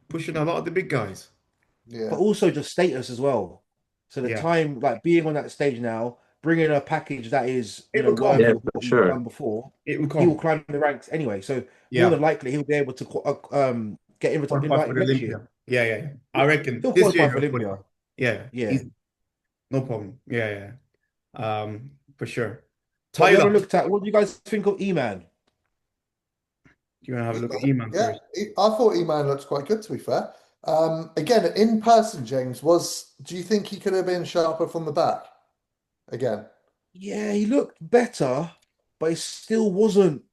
A: pushing a lot of the big guys.
B: But
C: yeah.
B: also just status as well. So the
A: Yeah,
B: time, like being on that stage now, bringing a package that is,
A: it will
B: worthy
A: come.
D: yeah,
B: of
D: for
B: what he's
D: sure.
B: done before,
A: It will
B: he will
A: come.
B: climb the ranks anyway. So more
A: Yeah,
B: than likely he'll be able to get
A: qualify for
B: invited
A: the
B: next year.
A: Olympia. Yeah, yeah, yeah. I reckon
B: He'll
A: this year
B: qualify for
A: he'll
B: Olympia.
A: qualify. Yeah,
B: Yeah.
A: easy, no problem. Yeah, yeah, for sure.
B: But we
A: Tyler,
B: haven't looked at what do you guys think of E-Man?
A: do you want to have a look at
C: E-Man,
A: Eman
C: yeah,
A: first?
C: I thought E-Man looked quite good to be fair. Again, in person, James, do you think he could have been sharper from the back? Again.
B: Yeah, he looked better, but he still wasn't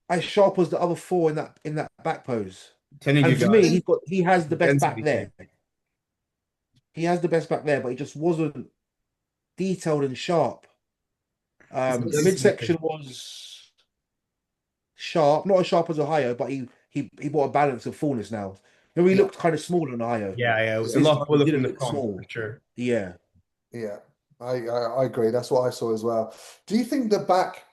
B: as sharp as the other four in that back pose.
A: Telling you
B: And for
C: Do you
B: me,
A: guys,
C: think
B: he has the best back
A: intensity change.
B: there. He has the best back there, but he just wasn't detailed and sharp.
A: It's
B: The
C: this
A: intensity
B: midsection
A: change.
B: was sharp, not as sharp as Ohio, but he brought a balance of fullness now. He
C: yeah,
B: looked kind of small on Ohio.
A: Yeah, yeah, it was a
B: This
A: lot
B: time he
A: fuller from
B: didn't
A: the
B: look
A: front for
B: small.
A: sure.
B: Yeah.
C: yeah. I agree. That's what I saw as well. Do you think the back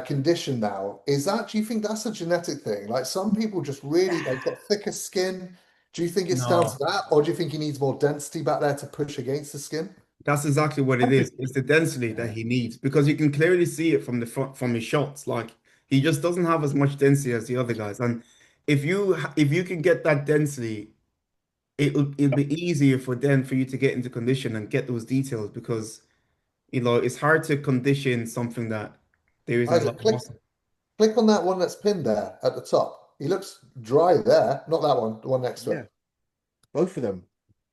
C: condition now is that? Do you think that's a genetic thing? Like some people just really they've got thicker skin. Do you think it's down to
A: No,
C: that, or do you think he needs more density back there to push against the skin?
A: that's exactly what
B: I
A: it is.
B: think,
A: It's the density that
B: yeah,
A: he needs because you can clearly see it from the front from his shots. Like he just doesn't have as much density as the other guys. And if you can get that density, it'll be easier for you to get into condition and get those details because it's hard to condition something that there isn't a lot
C: Isaac,
A: of muscle.
C: click on that one that's pinned there at the top. He looks dry there. Not that one, the one next to
B: yeah,
C: it.
B: both of them.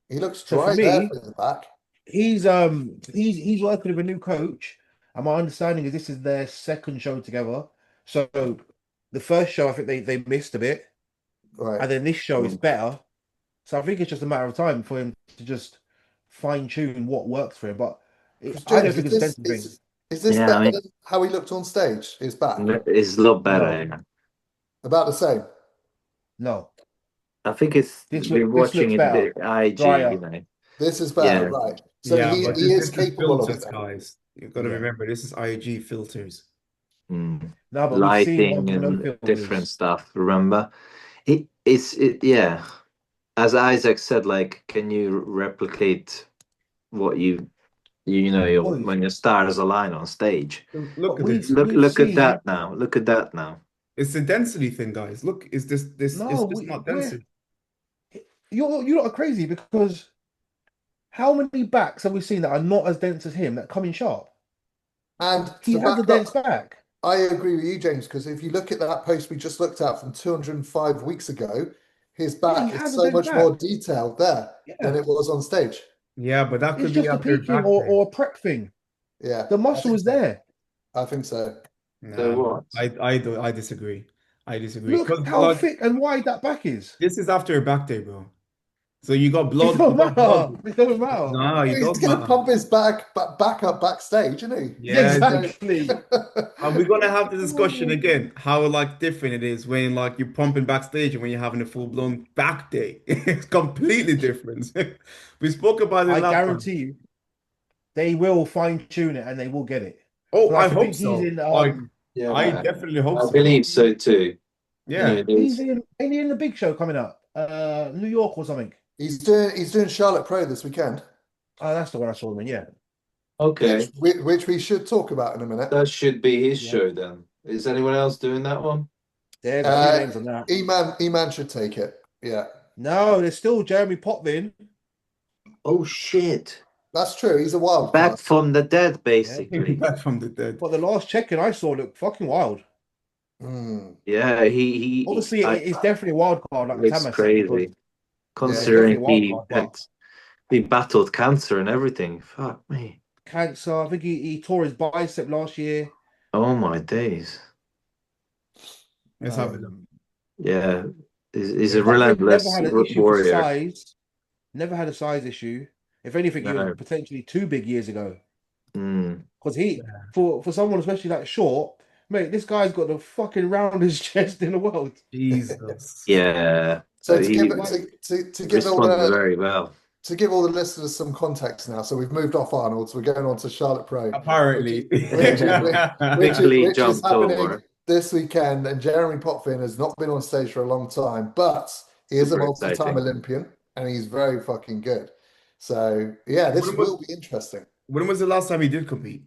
C: He looks
B: So for
C: dry there
B: me,
C: for the back.
B: he's working with a new coach, and my understanding is this is their second show together. So the first show I think they missed a bit,
C: Right.
B: and then this show is better. So I think it's just a matter of time for him to just fine tune what works for him. But
C: Because
B: I don't
C: James,
B: think it's a density thing.
C: is this
D: Yeah, I
C: better
D: mean,
C: than how he looked on stage? His back?
D: it's a lot better.
B: No,
D: Yeah.
C: About the same.
B: no.
D: I think it's we're
B: This
D: watching
B: looks
D: it
B: better,
D: the IG,
B: drier.
C: This is better,
D: Yeah.
C: right. So
A: Yeah, but
C: he is
A: this is
C: capable of it
A: filters,
C: then.
A: guys. You've got to
B: Yeah.
A: remember this is IG filters.
D: Mm.
B: No, but we've seen
D: Lighting
B: ones with no
D: and different
B: filters.
D: stuff. Remember, yeah. As Isaac said, like, can you replicate what
B: Boys,
D: when your stars align on stage?
A: Look
B: but
A: at this.
B: we've
D: Look at
B: seen
D: that now. Look at that now.
A: It's a density thing, guys. Look,
B: no,
A: it's just not
B: we're
A: density.
B: you lot are crazy because how many backs have we seen that are not as dense as him that come in sharp?
C: And
B: He
C: to
B: has
C: back
B: a dense
C: up,
B: back.
C: I agree with you, James, because if you look at that post we just looked at from 205 weeks ago, his
B: Yeah, he
C: back is
B: has a
C: so
B: dense
C: much more
B: back.
C: detailed there than
B: Yeah,
C: it was on stage.
A: Yeah, but that
B: it's
A: could be
B: just a
A: after
B: peaking
A: back day.
B: or a prep thing.
C: Yeah,
B: The
C: I
B: muscle
C: think
B: is
C: so.
B: there.
C: I think so.
D: So
A: Nah,
D: what?
A: I disagree. I disagree.
B: Look
A: Because
B: how thick and wide that back is.
A: this is after a back day, bro. So you got
B: It
A: blood, you
B: don't
A: got blood.
B: matter. It doesn't matter.
A: No, it
C: He's
A: does
C: going to
A: matter.
C: pump his back up backstage, isn't he?
B: Yeah,
A: Yeah,
C: So,
B: exactly.
A: and we're gonna have the discussion again, how like different it is when like you're pumping backstage and when you're having a full-blown back day. It's completely different. We spoke about it
B: I
A: last time.
B: guarantee you, they will fine tune it and they will get it.
A: Oh, I
B: Like I
A: hope
B: think he's
A: so.
B: in
A: Like, I
D: Yeah,
A: definitely hope
D: I
A: so.
D: believe so too.
A: Yeah.
D: Yeah,
B: he's
D: there's
B: in ain't he in the big show coming up? New York or something.
C: he's doing Charlotte Pro this weekend,
B: Oh, that's the one I saw him in, yeah.
D: okay.
C: which we should talk about in a minute.
D: That should be his
B: Yeah.
D: show then. Is anyone else doing that one?
B: There's a few
C: Uh,
B: names on that.
C: Eman should take it. Yeah,
B: No, there's still Jeremy Potvin.
D: Oh shit.
C: that's true. He's a wild
D: Back
C: card.
D: from the dead,
B: Yeah.
D: basically.
A: Back from the dead.
B: But the last check-in I saw looked fucking wild.
C: Hmm.
D: Yeah,
B: Obviously,
D: I
B: it's definitely a wild card, like
D: it's
B: Tamas said, because
D: crazy.
C: Yeah.
B: it's definitely
D: Considering
B: a wild card. But
D: he battled cancer and everything. Fuck me.
B: cancer, I think he tore his bicep last year.
D: Oh my days.
A: Let's have a look.
D: Yeah. He's
B: Yeah,
D: a
B: Potvin never
D: relentless
B: had an issue for
D: warrior.
B: size. Never had a size issue. If anything, he was
D: No.
B: potentially too big years ago.
D: Mm.
B: Because for someone especially that short, mate, this guy's got the fucking roundest chest in the world.
A: Jesus.
D: Yeah.
C: So
D: He
C: to give
D: responded very well.
C: all the listeners some context now, so we've moved off Arnold, so we're going on to Charlotte Pro,
A: Apparently.
D: Quickly
C: which is
D: jumped
C: happening
D: over.
C: this weekend. And Jeremy Potvin has not been on stage for a long time, but he is a
D: Super
C: multi-time
D: exciting.
C: Olympian and he's very fucking good. So yeah, this
A: When was,
C: will be interesting.
A: when was the last time he did compete?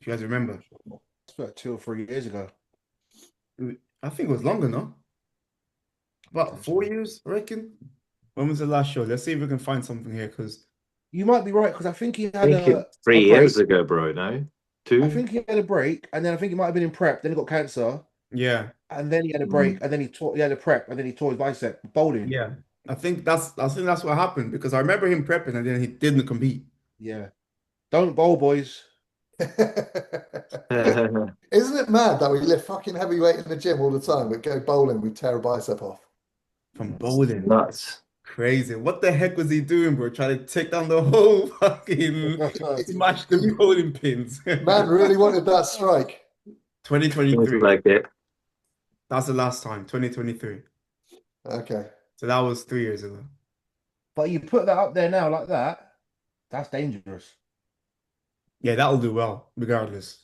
A: If you guys remember.
B: It's about 2 or 3 years ago.
A: I think it was longer, no? About 4 years, I reckon. When was the last show? Let's see if we can find something here, because
B: You might be right because I think he
D: I
B: had
D: think
B: a
D: 3
B: break.
D: years ago, bro. No?
B: I
D: 2?
B: think he had a break, and then I think he might have been in prep. Then he got cancer,
A: yeah,
B: and then he had a break, and then he had a prep, and then he tore his bicep bowling.
A: yeah. I think that's what happened because I remember him prepping and then he didn't compete.
B: Yeah, don't bowl, boys.
C: Isn't it mad that we lift fucking heavyweight in the gym all the time, but go bowling, we tear a bicep off?
A: From bowling.
D: Nuts.
A: Crazy. What the heck was he doing, bro? Trying to take down the whole fucking smash the bowling pins.
C: Man really wanted that strike.
D: Things
A: 2023.
D: like it.
A: That's the last time, 2023.
C: Okay.
A: So that was 3 years ago.
B: But you put that up there now like that, that's dangerous.
A: Yeah, that'll do well, regardless.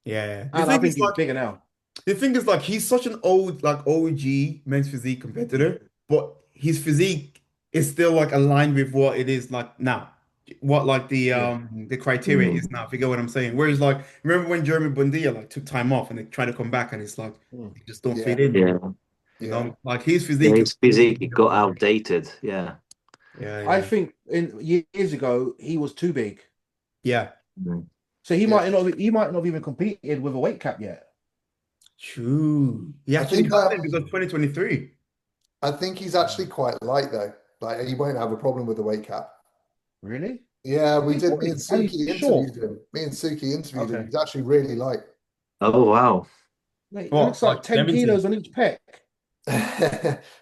A: Yeah. The
B: And I
A: thing
B: think
A: is
B: he's
A: like
B: bigger now.
A: the thing is like he's such an old like OG men's physique competitor but his physique is still like aligned with what it is like now. What like
B: Yeah.
A: the criteria is
D: Mm.
A: now, if you get what I'm saying. Whereas like remember when Jeremy Buendia like took time off and they tried to come back and it's like
B: Mm.
A: they just don't
C: Yeah,
A: fit in.
D: Yeah.
A: You
C: yeah.
A: know, like his
D: Yeah,
A: physique is
D: his
A: really,
D: physique it got outdated. Yeah.
A: yeah,
B: I
A: yeah.
B: think in years ago he was too big,
A: Yeah,
D: Mm.
B: so
C: Yeah.
B: he might not have even competed with a weight cap yet.
A: true. He
C: I
A: actually
C: think
A: hasn't because 2023.
C: I think he's actually quite light though. Like he won't have a problem with the weight cap.
B: Really?
C: Yeah,
B: Is
C: we
B: he
C: did. Me
B: body?
C: and
B: And he's
C: Suki
B: short.
C: interviewed him. Me and Suki interviewed him.
B: Okay.
C: He's actually really light.
D: Oh wow.
B: Mate, it
A: What,
B: looks like
A: like
B: 10
A: 70?
B: kilos on each pec.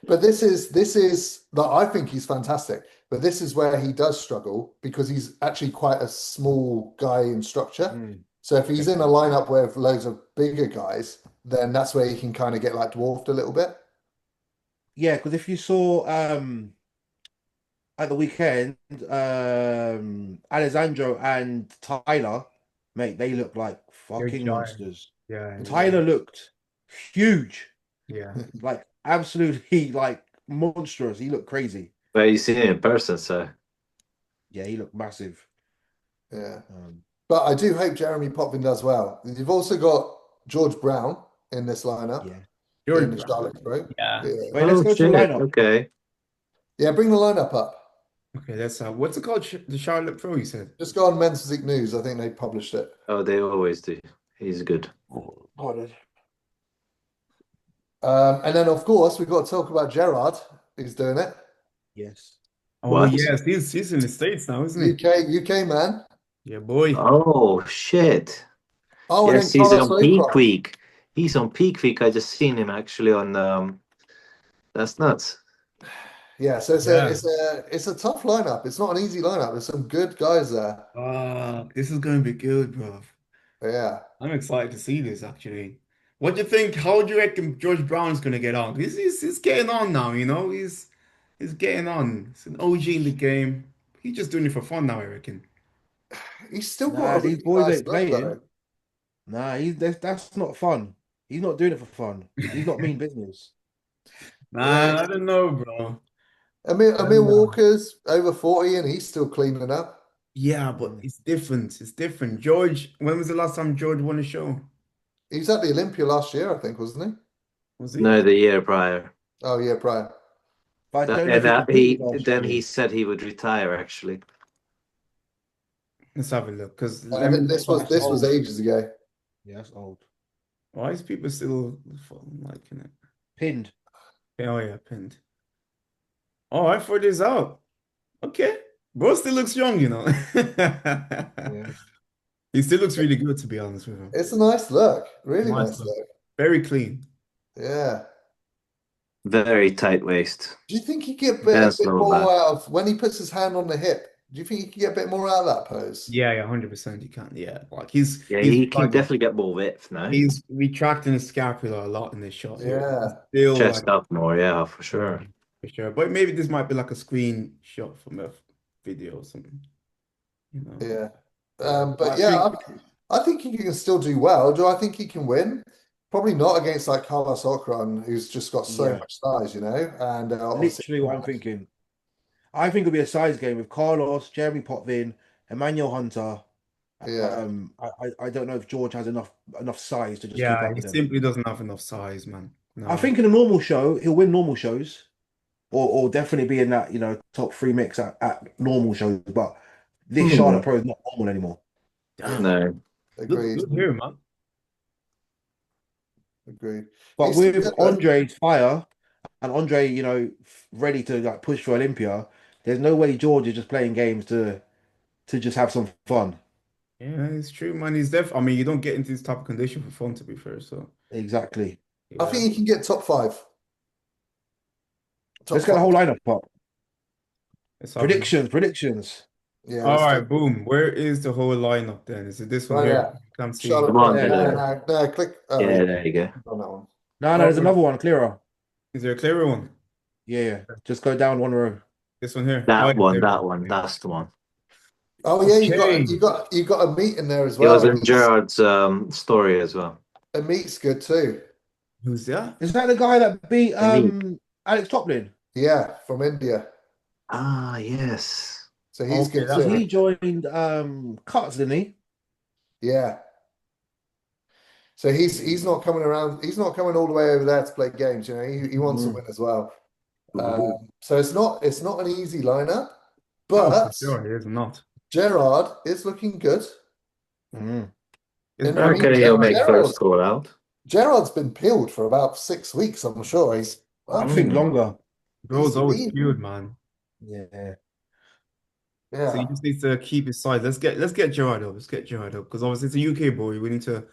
C: But this is that I think he's fantastic. But this is where he does struggle because he's actually quite a small guy in structure.
B: Mm.
C: So if he's in a lineup with loads of bigger guys, then that's where he can kind of get like dwarfed a little bit.
B: Yeah, because if you saw at the weekend, Alessandro and Tyler, mate, they look like
A: They're
B: fucking
A: giant.
B: monsters.
A: Yeah, yeah,
B: Tyler looked huge,
A: yeah.
B: like absolutely like monstrous. He looked crazy.
D: But you seen it in person, so
B: Yeah, he looked massive.
C: Yeah.
B: Um,
C: But I do hope Jeremy Potvin does well. You've also got George Brown in this lineup
B: yeah.
C: in
A: George
C: the
A: Brown.
C: Charlotte Pro.
A: Yeah.
C: Yeah.
B: Wait, let's
D: oh
B: go to the
D: shit.
B: lineup.
D: Okay.
C: Yeah, bring the lineup up.
A: Okay, that's what's it called? The Charlotte Pro, you said.
C: Just go on Men's Physique News. I think they published it.
D: Oh, they always do. He's good.
B: Pardon.
C: And then, of course, we've got to talk about Gerard, who's doing it.
B: Yes.
A: Oh
D: What?
A: yes, he's in the States now, isn't he?
C: UK man.
A: Yeah, boy.
D: Oh shit.
C: Oh, and then
D: Yes, he's
C: Carlos
D: on peak
C: Raycroft.
D: week. He's on peak week. I just seen him actually on that's nuts.
C: Yeah, so it's a
A: Yeah.
C: it's a it's a tough lineup. It's not an easy lineup. There's some good guys there.
A: This is going to be good, bro.
C: Yeah.
A: I'm excited to see this actually. What do you think? How do you reckon George Brown's gonna get on? He's getting on now, you know. He's getting on. He's an OG in the game. He's just doing it for fun now, I reckon.
C: He's still got
B: Nah,
C: a
B: these
C: really
B: boys
C: nice
B: ain't
C: look
B: playing.
C: though.
B: Nah, that's not fun. He's not doing it for fun. He's not mean business.
C: Yeah.
A: Man, I don't know, bro. I
C: Emil
A: don't know.
C: Walker's over 40 and he's still cleaning up.
A: Yeah, but
B: Mm.
A: it's different. It's different. George, when was the last time George won a show?
C: He was at the Olympia last year, I think, wasn't he?
A: Was he?
D: No, the year prior.
C: Oh yeah, prior.
B: But I don't know if
D: And
B: he competed
D: he
B: last
D: then he
B: year.
D: said he would retire actually.
A: Let's have a look. Because
C: Uh,
A: let me
C: this was
B: That's
C: this was
B: old.
C: ages ago.
B: Yeah, that's old.
A: why is people still liking it?
B: Pinned.
A: Oh yeah, pinned. Oh, I thought this out. Okay. Bro still looks young, you know.
B: Yeah.
A: He still looks really good, to be honest with him.
C: It's a nice look. Really
A: Nice
C: nice
A: look.
C: look.
A: Very clean.
C: Yeah.
D: Very tight waist.
C: Do you think he get a
D: Dance
C: bit
D: lower
C: more
D: back.
C: out of when he puts his hand on the hip? Do you think he can get a bit more out of that pose?
A: Yeah, yeah, 100% he can. Yeah. Like
D: Yeah,
A: he's
D: he can
A: like
D: definitely get more width now.
A: he's retracting his scapula a lot in this shot here. He's
C: Yeah.
A: still like
D: Chest up more, yeah, for
A: yeah,
D: sure.
A: for sure. But maybe this might be like a screenshot from a video or something, you know.
C: Yeah.
A: Yeah.
C: But
B: I
C: yeah,
B: think
C: I think he can still do well. Do I think he can win? Probably not against like Carlos Ocran, who's just got so
B: yeah,
C: much size, and obviously,
B: literally what I'm thinking. I think it'll be a size game with Carlos, Jeremy Potvin, Emmanuel Hunter.
C: yeah,
B: I don't know if George has enough size to just keep
A: Yeah,
B: up
A: he
B: with them.
A: simply doesn't have enough size, man.
B: I
A: No.
B: think in a normal show, he'll win normal shows, or definitely be in that, top three mix at normal shows. But this Charlotte Pro is not normal anymore.
A: Damn.
D: No.
A: Look
C: agreed,
A: here, man.
C: agreed.
B: But
C: He's still
B: with
C: good though.
B: Andre's fire and Andre, ready to like push for Olympia, there's no way George is just playing games to just have some fun.
A: Yeah, it's true, man. He's I mean, you don't get into this type of condition for fun, to be fair. So,
B: Exactly.
C: I
A: yeah.
C: think he can get top five. Top
B: Let's get the
C: five.
B: whole lineup up.
A: Let's have a look.
B: Predictions.
C: Yeah,
A: All
C: let's
A: right,
C: do
A: boom. Where is the whole lineup then? Is it this one
C: right
A: here?
C: there.
A: Can't see.
C: Charlotte
D: Come
C: Pro.
D: on,
B: There,
C: No,
B: there.
C: no, no, click. Oh,
D: Yeah,
C: yeah,
D: there you go.
C: on that one.
B: No,
A: Oh,
B: there's another one clearer.
A: is there a clearer one?
B: Yeah, yeah. Just go down one row.
A: This one here. Oh,
D: That
A: yeah,
D: one,
A: there we
D: that
A: go.
D: one, that's the one.
C: Oh yeah, you got
A: Okay.
C: you got you got a meet in there as
D: It was
C: well.
D: in Gerard's story as well.
C: A meet's good too.
A: Who's that?
B: Is that the guy that beat
D: The meat.
B: Alex Toplin?
C: Yeah, from India.
D: Ah, yes.
C: So he's
A: Okay,
C: good
B: Because
A: that's
C: too.
B: he
A: good.
B: joined Cuts, didn't he?
C: Yeah. So he's not coming around. He's not coming all the way over there to play games. You know, he wants to
B: Mm.
C: win as well.
D: Ooh.
C: So it's not an easy lineup,
A: No, for
C: but
A: sure, it is not.
C: Gerard is looking good.
B: Mm.
A: It's
C: And I
A: very
C: mean,
D: Okay, he'll
A: good.
D: make first call out.
C: Gerard's been peeled for about 6 weeks. I'm sure he's.
B: I
C: Well,
B: think
D: Mm.
B: longer.
A: Bro's
C: he's
A: always
C: been.
A: cute, man.
B: Yeah.
A: So he
C: Yeah.
A: just needs to keep his size. Let's get Gerard up. Let's get Gerard up because obviously it's a UK boy. We need to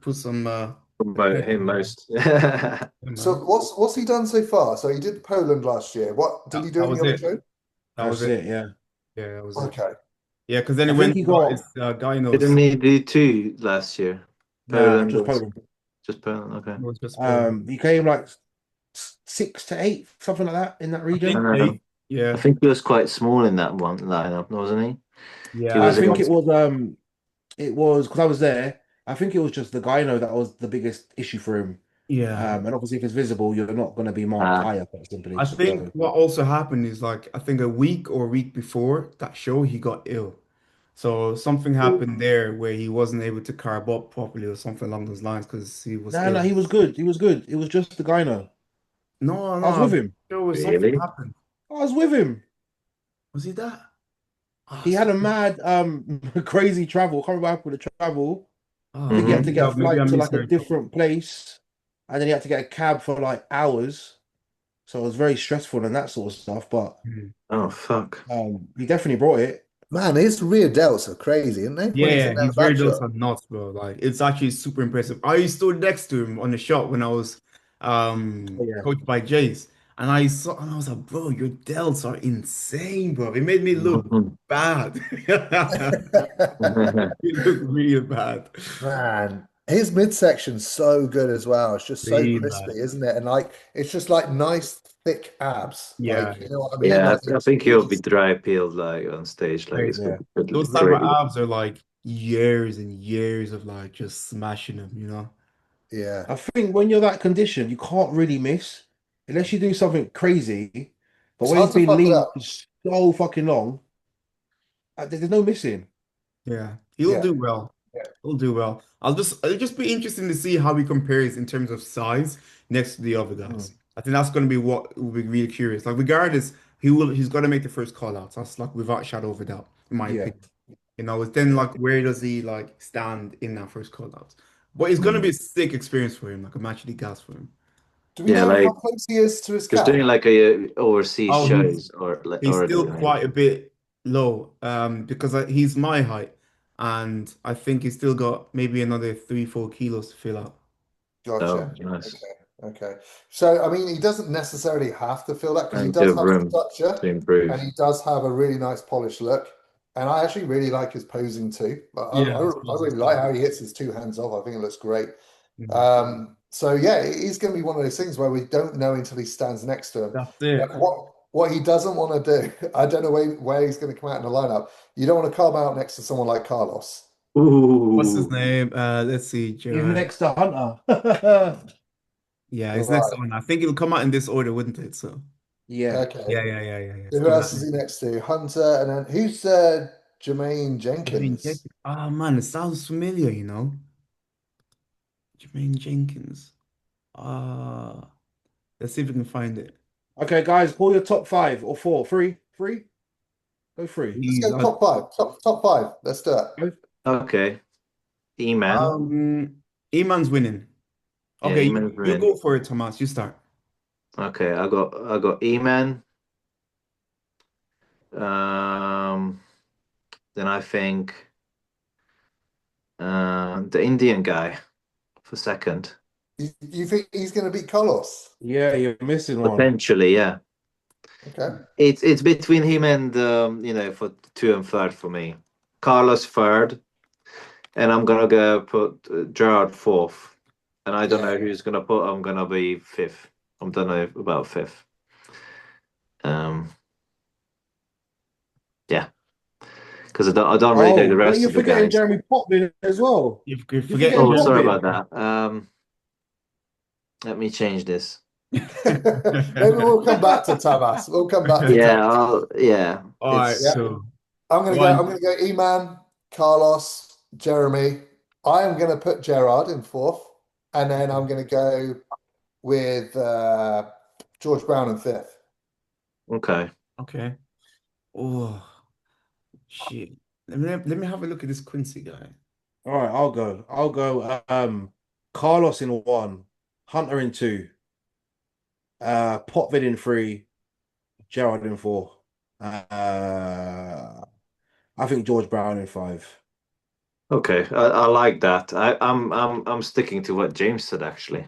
A: put some
D: Promote
A: respect
D: him
A: on
D: most.
A: him,
C: So
A: man.
C: what's he done so far? So he did Poland last year. What did he do
A: That
C: any
A: was
C: other
A: it.
C: show?
A: That was
B: That's
A: it.
B: it, yeah.
A: Yeah, that was it.
C: Okay.
A: Yeah, because then he
B: I
A: went
B: think he
A: and got his
B: got
D: Didn't
A: gynos.
D: he do two last year?
B: nah,
D: Poland
B: just
D: was
B: Poland.
D: just Poland. Okay.
A: It was just Poland.
B: He came like 6 to 8, something like that in that
A: I think
B: region.
A: eight.
D: I
A: Yeah,
D: think he was quite small in that one lineup, wasn't he? He
A: yeah. I
B: I
D: was
A: think
B: think
A: that
B: it
D: against.
A: was.
B: was because I was there. I think it was just the gyno that was the biggest issue for him.
A: Yeah,
B: And obviously, if it's visible, you're not going to be marked
D: Uh,
B: higher, quite simply.
A: I think
B: So,
A: what also happened is like I think a week or a week before that show he got ill. So something happened there where he wasn't able to carb up properly or something along those lines because he was
B: no,
A: ill.
B: he was good. He was good. It was just the gyno.
A: No,
B: I was
A: no,
B: with him.
A: there was something
D: really?
A: happened.
B: I was with him.
A: Was he that? Oh,
B: He had a
A: something.
B: mad, crazy travel. Can't remember what happened with the travel. I think he had to
D: Hmm.
B: get a
A: Maybe I
B: flight to like a
A: misheard.
B: different place, and then he had to get a cab for like hours. So it was very stressful and that sort of stuff. But
A: Mhm.
D: Oh fuck.
B: he definitely brought it.
C: Man, his rear delts are crazy, aren't they? When he's
A: Yeah,
C: in that
A: he's very
C: back
A: those
C: shot.
A: are nuts, bro. Like it's actually super impressive. I stood next to him on the shot when I was
B: Oh, yeah.
A: coached by Jace, and I saw and I was like, bro, your delts are insane, bro. It made me look bad. It looked real bad.
C: Man, his midsection's so good as well. It's just so
A: Real
C: crispy,
A: bad.
C: isn't it? And like it's just like nice thick abs.
A: Yeah,
C: Like, you know what I mean?
D: Yeah,
C: Like
D: I
C: it's
D: think he'll
C: really
D: be dry peeled like on stage. Like it's
A: crazy.
D: gonna
B: Yeah.
D: be
A: Those type of
D: crazy.
A: abs are like years and years of like just smashing them, you know?
C: yeah.
B: I think when you're that condition, you can't really miss unless you do something crazy. But
C: It's
B: when he's
C: hard to
B: been
C: fuck it
B: lean
C: up.
B: for so fucking long, there's no missing.
A: Yeah, he'll
C: Yeah.
A: do well.
C: Yeah.
A: He'll do well. It'll just be interesting to see how he compares in terms of size next to the other guys.
B: Mm.
A: I think that's going to be what will be really curious. Like regardless, he's got to make the first call out. That's like without a shadow of a doubt, in my
B: Yeah.
A: opinion. You know, it's then like where does he like stand in that first call out? But it's going to
D: Mm.
A: be a sick experience for him. Like I'm actually gassed for him.
C: Do we
D: Yeah,
C: know how
D: like
C: close he is to his
D: just doing
C: cap?
D: like a overseas
A: Oh,
D: shows or like
A: he's
D: already.
A: still
D: I mean.
A: quite a bit low, because he's my height, and I think he's still got maybe another 3, 4 kilos to fill out.
D: Oh,
C: Gotcha.
D: nice.
C: Okay. Okay. So, I mean, he doesn't necessarily have to feel that because he
D: Plenty
C: does
D: of
C: have
D: room
C: structure
D: to
C: and
D: improve.
C: he does have a really nice polished look. And I actually really like his posing too. But
A: Yeah, I
C: I
A: suppose it's
C: really like
A: good.
C: how he hits his two hands off. I think it looks great.
A: Mhm.
C: So yeah, it is going to be one of those things where we don't know until he stands next to him.
A: That's it.
C: But what he doesn't want to do, I don't know where he's going to come out in the lineup. You don't want to come out next to someone like Carlos.
A: What's his
D: Ooh.
A: name? Let's see,
B: He's
A: Gerard.
B: next to Hunter.
A: Yeah, it's next
C: Right.
A: one. I think it'll come out in this order, wouldn't it? So
B: Yeah.
C: Okay.
A: yeah. It's
C: Who
A: coming out
C: else is he
A: next.
C: next to? Hunter, and then who's Jermaine
A: Jermaine
C: Jenkins?
A: Jenkins. Oh man, it sounds familiar, you know. Jermaine Jenkins. Ah, let's see if we can find it.
B: Okay, guys, call your top five or four. Three? Three? Go three.
C: Let's
A: He's
C: go top five. Top five. Let's do it.
B: Go.
D: Okay. E-Man.
A: Eman's winning.
D: Yeah,
A: Okay,
D: E-Man's
A: you
D: in.
A: go for it, Thomas. You start.
D: Okay, I got E-Man. Um, then I think the Indian guy for second.
C: You think he's going to beat Carlos?
B: Yeah, you're missing one.
D: Potentially, yeah.
C: Okay.
D: It's between him and for two and third for me. Carlos third, and I'm gonna go put Gerard fourth. And I don't
C: Yeah.
D: know who's gonna put. I'm gonna be fifth. I don't know about fifth. Um, yeah, because I don't really know
B: Oh,
D: the
B: well,
D: rest
B: you're
D: of the
B: forgetting
D: guys.
B: Jeremy Potvin as
A: You
B: well.
A: you
B: You're
A: forget
B: forgetting
D: Oh,
A: Jeremy.
D: sorry about
B: Potvin.
D: that. Let me change this.
C: Maybe we'll come back to Tamas. We'll come back to
D: Yeah,
C: Tamas.
D: yeah.
A: All right,
C: Yeah,
D: It's
A: so
C: I'm gonna go. I'm
A: one.
C: gonna go. Eman, Carlos, Jeremy. I am gonna put Gerard in fourth, and then I'm gonna go with George Brown in fifth.
D: okay.
A: Okay. Oh, shit. Let me have a look at this Quincy guy.
B: All right, I'll go. I'll go. Carlos in one, Hunter in two, Potvin in three, Gerald in four. I think George Brown in five.
D: Okay. I like that. I'm sticking to what James said actually.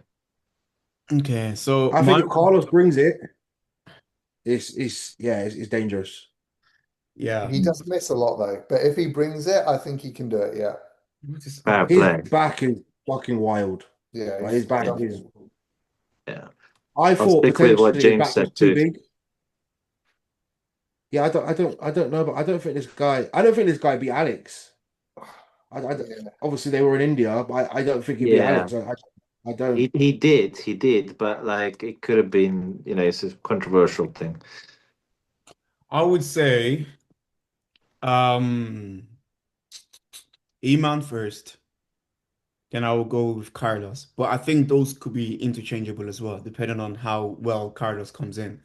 A: Okay, so
B: I think
A: my
B: if Carlos brings it, it's dangerous.
A: yeah.
C: He does miss a lot though, but if he brings it, I think he can do it. Yeah,
A: What is
D: Fair
A: other?
B: His
D: play.
B: back is fucking wild.
C: yeah.
B: Like his
C: He's
B: back
D: Yeah.
B: is.
C: unbelievable.
D: Yeah.
B: I
D: I'll
B: thought
D: stick with what
B: potentially his
D: James
B: back was
D: said
B: too
D: too.
B: big. Yeah, I don't know, but I don't think this guy. I don't think this guy beat Alex.
C: Yeah.
B: Obviously they were in India, but I don't think he beat
D: Yeah.
B: Alex. I don't.
D: He did, but like it could have been, it's a controversial thing.
A: I would say um Iman first. Then I will go with Carlos. But I think those could be interchangeable as well, depending on how well Carlos comes in.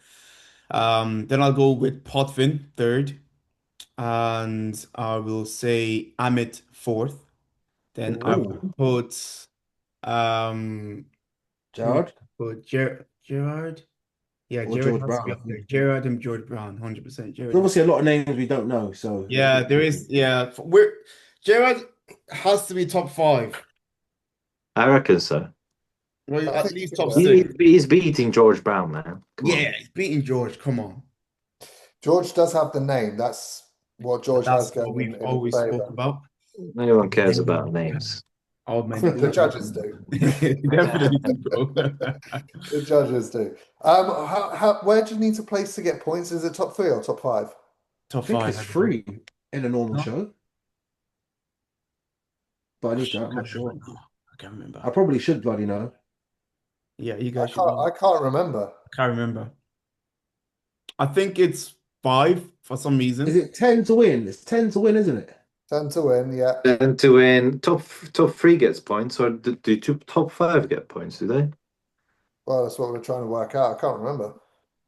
A: Then I'll go with Potvin third, and I will say Amit fourth. Then I
B: Ooh,
A: will put who would
B: Gerard
A: put Gerard? Yeah,
B: or
A: Gerard
B: George
A: has to
B: Brown.
A: be
B: I
A: up there.
B: think.
A: Gerard and George Brown, 100%.
B: There's
A: Gerard and
B: obviously a lot of names we don't know, so it's a
A: yeah,
B: bit
A: there
B: tricky.
A: is. Yeah, we're Gerard has to be top five.
D: I reckon so.
A: Well,
C: I
A: at
C: think
A: least
C: he can
A: top
C: do it.
D: He,
A: six.
D: he's beating George Brown, man. Come
A: Yeah,
D: on.
A: he's beating George. Come on.
C: George does have the name. That's what
A: And
C: George has
A: that's what
C: going
A: we've
C: in his
A: always spoke
C: favor.
A: about.
D: No one cares about names.
A: Oh man, they
C: The
A: do.
C: judges do.
A: Definitely do, bro.
C: The judges do. Where do you need to place to get points? Is it top three or top five?
B: I
A: Top
B: think
A: five,
B: it's
A: I believe.
B: free in a normal
A: No?
B: show, but I need to.
A: I
B: I'm not
A: can't remember
B: sure.
A: now. I can't remember.
B: I probably should bloody know.
A: Yeah, you
C: I
A: guys should
C: can't.
A: know.
C: I can't remember.
A: I can't remember. I think it's five for some
B: Is
A: reason.
B: it 10 to win? It's 10 to win, isn't it?
C: 10 to win. Yeah.
D: And to win, top three gets points, or do top five get points? Do they?
C: Well, that's what we're trying to work out. I can't remember.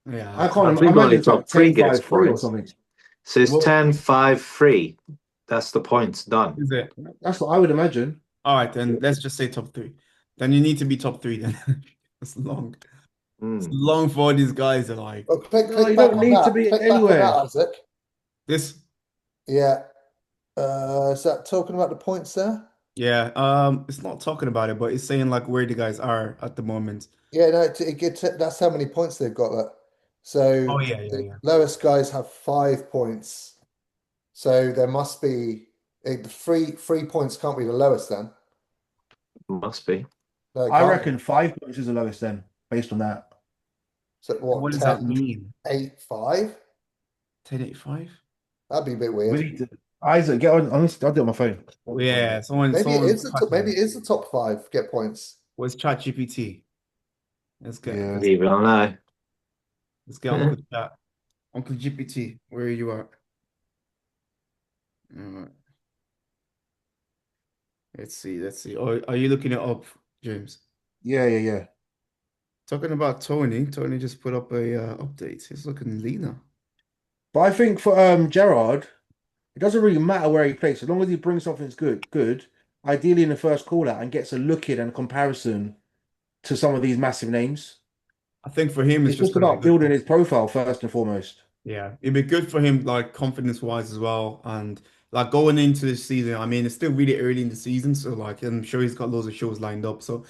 A: Yeah, I
B: I
A: can't.
B: can't.
D: I
B: I
D: think
B: imagine
D: only
B: it's like
D: top three
B: 10,
D: gets
B: 5, 3 or
D: points.
B: something.
D: So it's
A: Well,
D: 10, 5, 3. That's the points done.
A: is it?
B: That's what I would imagine.
A: All right, then let's just say top three. Then you need to be top three then. It's long. It's
D: Mm.
A: long for all these guys to like
C: Well,
B: No,
C: click
B: you
C: back
B: don't
C: on
B: need to
C: that.
B: be
C: Click back on that,
B: anywhere.
C: Isaac.
A: this.
C: Yeah. Is that talking about the points there?
A: Yeah, it's not talking about it, but it's saying like where the guys are at the moment.
C: Yeah, no, that's how many points they've got there. So
A: Oh yeah, yeah,
C: the
A: yeah.
C: lowest guys have 5 points. So there must be the three points can't be the lowest then.
D: Must be.
C: No, it
B: I
C: can't be.
B: reckon 5 points is the lowest then, based on that.
C: So
A: What
C: what,
A: does that
C: 10,
A: mean?
C: 8, 5?
A: 1085?
C: That'd be a bit
B: We
C: weird.
B: need to. Isaac, get on. I'll do it on my phone.
A: Yeah,
C: Maybe it
A: someone's
C: is maybe
A: typing.
C: it is the top five get points.
A: What's ChatGPT? Let's get
B: Yeah.
A: let's
D: Leave it on
A: let's get
D: now.
A: Uncle Chat. Uncle GPT, where you are. Alright, let's see, let's see. Oh, are you looking it up, James?
B: Yeah.
A: Talking about Tony. Tony just put up a update. He's looking leaner.
B: But I think for Gerard, it doesn't really matter where he plays, as long as he brings something that's good, ideally in the first call out and gets a look in and comparison to some of these massive names.
A: I think for him, it's
B: It's
A: just
B: just
A: gonna be
B: about
A: good.
B: building his profile first and foremost.
A: Yeah, it'd be good for him, like confidence wise as well. And like going into this season, I mean, it's still really early in the season, so like I'm sure he's got loads of shows lined up. So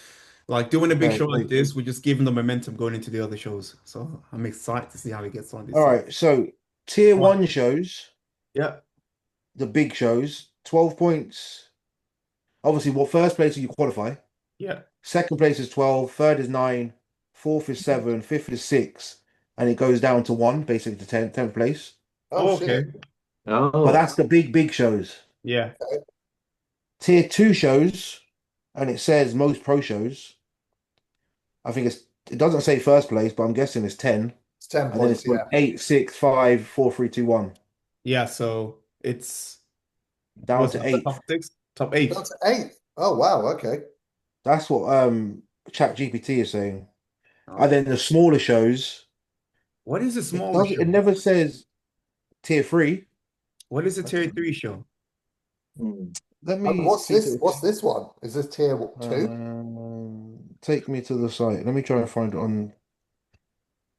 A: like doing a big
B: Very
A: show like
B: true.
A: this, we're just giving the momentum going into the other shows. So I'm excited to see how he gets on this
B: All
A: season.
B: right, so tier
A: One.
B: one shows,
A: Yeah,
B: the big shows, 12 points. Obviously, what first place you qualify.
A: yeah.
B: Second place is 12, third is 9, fourth is 7, fifth is 6, and it goes down to 1, basically to 10th place.
C: Oh
A: Oh,
C: shit.
A: okay.
B: But
D: Oh,
B: that's the big shows.
A: Yeah.
B: Tier 2 shows, and it says most pro shows. I think it's It doesn't say first place, but I'm guessing it's 10.
C: It's 10
B: And then it's
C: points,
B: got
C: yeah.
B: 8, 6, 5, 4, 3, 2, 1.
A: Yeah, so it's
B: Down
A: what's
B: to
A: that, the
B: 8th.
A: top six, top eight.
C: That's 8. Oh, wow. Okay.
B: That's what Chat GPT is saying. And
A: Okay.
B: then the smaller shows,
A: What is a
B: it
A: smaller
B: does
A: show?
B: it never says tier 3.
A: What is a tier three show?
D: Mm.
B: Let
C: And
B: me
C: what's
B: see if
C: this? What's
B: it's
C: this one? Is this tier 2?
B: take me to the site. Let me try and find it on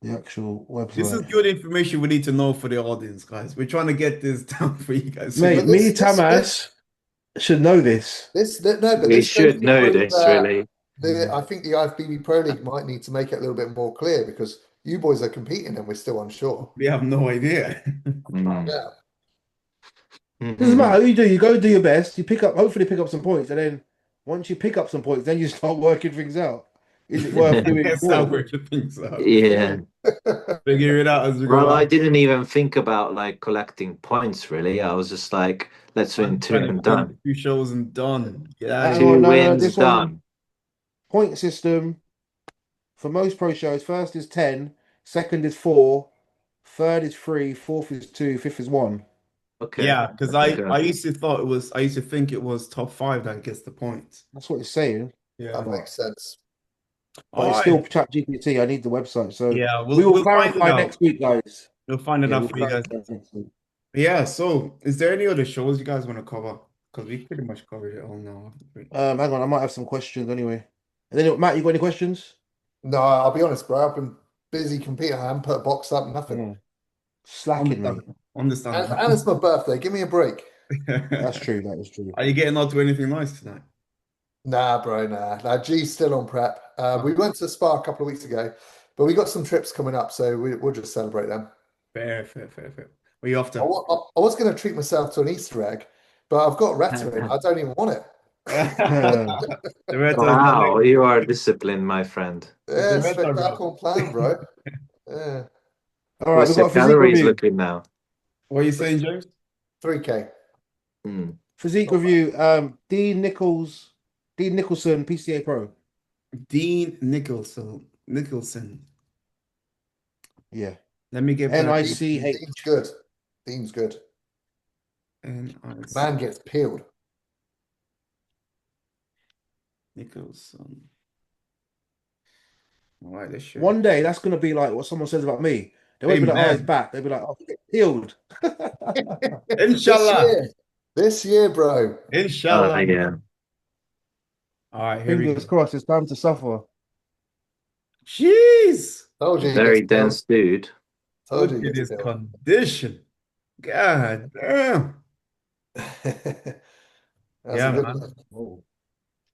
B: the actual
A: This is
B: website.
A: good information we need to know for the audience, guys. We're trying to get this down for you guys. So
B: Mate,
C: But
B: me, Tamas, should know this.
C: no, but
D: We
C: this goes
D: should
C: to
D: know
C: prove
D: this,
C: that
D: really.
C: I think the IFBB Pro League might need to make it a little bit more clear because you boys are competing and we're still unsure.
A: we have no idea.
D: Mm.
C: Yeah.
B: Doesn't matter
D: Mhm.
B: how you do. You go do your best. You pick up, hopefully pick up some points, and then once you pick up some points, then you start working things out. Is it worth doing
A: That's how
B: more?
A: we're things out.
D: Yeah.
A: Figure it out as we go
D: Well, I
A: along.
D: didn't even think about like collecting points, really. I was just like, let's win
A: I'm
D: two
A: trying to
D: and
A: film
D: done.
A: 2 shows and done. Get out of
B: Hang
A: here.
B: on,
D: Two
B: no,
D: wins
B: this one
D: done.
B: point system for most pro shows. First is 10, second is 4, third is 3, fourth is 2, fifth is 1.
D: Okay.
A: Yeah, because
D: That's
A: I
D: good.
A: used to thought it was I used to think it was top five that gets the points.
B: That's what it's saying.
C: That
A: Yeah.
B: But
C: makes sense.
A: All
B: it's
A: right.
B: still Chat GPT. I need the website. So
A: Yeah,
B: we will
A: we'll find it
B: clarify
A: out.
B: next week, guys.
A: We'll find it
B: Yeah,
A: out
B: we'll
A: for you guys.
B: clarify next week.
A: Yeah, so is there any other shows you guys want to cover? Because we pretty much covered it all now. Haven't we?
B: Hang on, I might have some questions anyway. And then Matt, you got any questions?
C: No, I'll be honest, bro. I've been busy competing. I haven't put a box up, nothing.
B: Hmm. Slacking, mate.
A: Understandable. Understandable.
C: And it's my birthday. Give me a break.
B: That's true. That is true.
A: Are you getting out to anything nice tonight?
C: Nah, bro, nah. Nah, G's still on prep. We
A: Oh,
C: went to Spa a couple of weeks ago, but we got some trips coming up, so we'll just celebrate them.
A: fair, fair, fair, fair. Where you off
C: I,
A: to?
C: wa- I was going to treat myself to an Easter egg, but I've got Retta in. I don't even want it.
B: Uh,
A: The Reds are
D: Wow,
A: like
D: you are disciplined, my friend.
A: the
C: Yeah,
A: Reds are
C: strict
A: bro.
C: alcohol plan, bro. Yeah,
B: all right, we've
D: What's your
B: got a physique
D: calories
B: review.
D: looking now?
A: What are you saying, James?
C: 3K.
D: Hmm.
B: Physique review. Dean Nicholson, PCA Pro.
A: Dean Nicholson. Nicholson.
B: Yeah.
A: Let me get back.
B: NICH.
C: Dean's good. Dean's good.
A: NIC
C: Man gets peeled.
A: Nicholson. All right, let's show
B: One
A: you.
B: day that's gonna be like what someone says about me. They won't be like, oh, he's
A: Amen.
B: back. They'll be like, oh, he get healed.
C: This
A: Inshallah.
C: year. This year, bro.
A: Inshallah.
D: Yeah.
A: All right, here we
B: Fingers
A: go.
B: crossed, it's time to suffer.
A: Jeez.
C: Told you he gets
D: Very
C: peeled.
D: dense dude.
C: Told
A: Look
C: you he
A: at
C: gets
A: this
C: peeled.
A: condition. God damn.
C: That's a
A: Yeah,
C: good
A: man.
C: one.
B: Oh,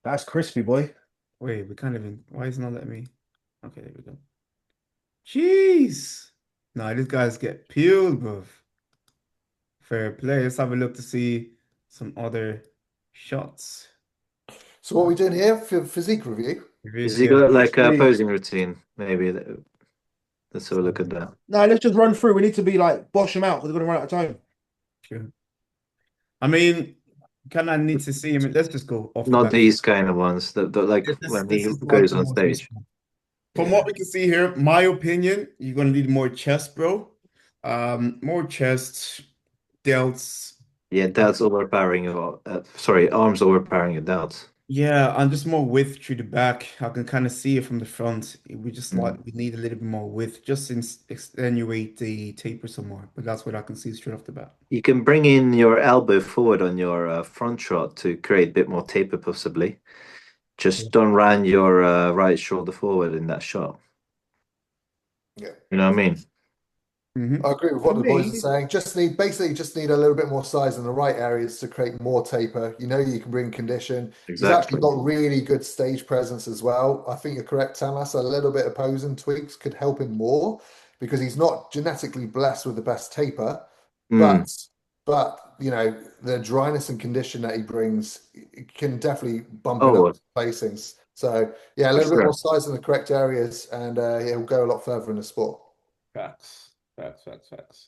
B: that's crispy, boy.
A: Wait, we can't even. Why is it not letting me? Okay, there we go. Jeez. Nah, these guys get peeled, bro. Fair play. Let's have a look to see some other shots.
C: So what are we doing here for physique review?
D: Has he
A: Yeah.
D: got like a
B: Really?
D: posing routine? Maybe. Let's have a look at that.
B: No, let's just run through. We need to be like bosh them out because we're gonna run out of time.
A: Sure. I mean, kind of need to see him. Let's just go off the
D: Not
A: bat.
D: these kind of ones. That like
A: This,
D: when
A: this
D: he
A: is like
D: goes
A: the
D: on
A: most
D: stage.
A: useful. From
D: Yeah.
A: what we can see here, my opinion, you're gonna need more chest, bro. More chest, delts.
D: Yeah, that's overpowering your. Sorry, arms overpowering your delts.
A: Yeah, and just more width through the back. I can kind of see it from the front. We just
D: Mm.
A: we need a little bit more width, just to extenuate the taper some more. But that's what I can see straight off the bat.
D: You can bring in your elbow forward on your front shot to create a bit more taper, possibly.
A: Yeah.
D: Just don't run your right shoulder forward in that shot.
C: Yeah.
D: You know what I mean?
C: I agree with
B: For
C: what the boys are
B: me,
C: saying. Just need a little bit more size in the right areas to create more taper. You know you can bring condition. He's actually
D: Exactly.
C: got really good stage presence as well. I think you're correct, Tamas. A little bit of posing tweaks could help him more because he's not genetically blessed with the best taper,
D: Mm.
C: but you know the dryness and condition that he brings can definitely bump it
D: Oh,
C: up placings. So yeah, a
D: for
C: little bit more
D: sure.
C: size in the correct areas, and he'll go a lot further in the sport.
A: Facts, facts, facts, facts.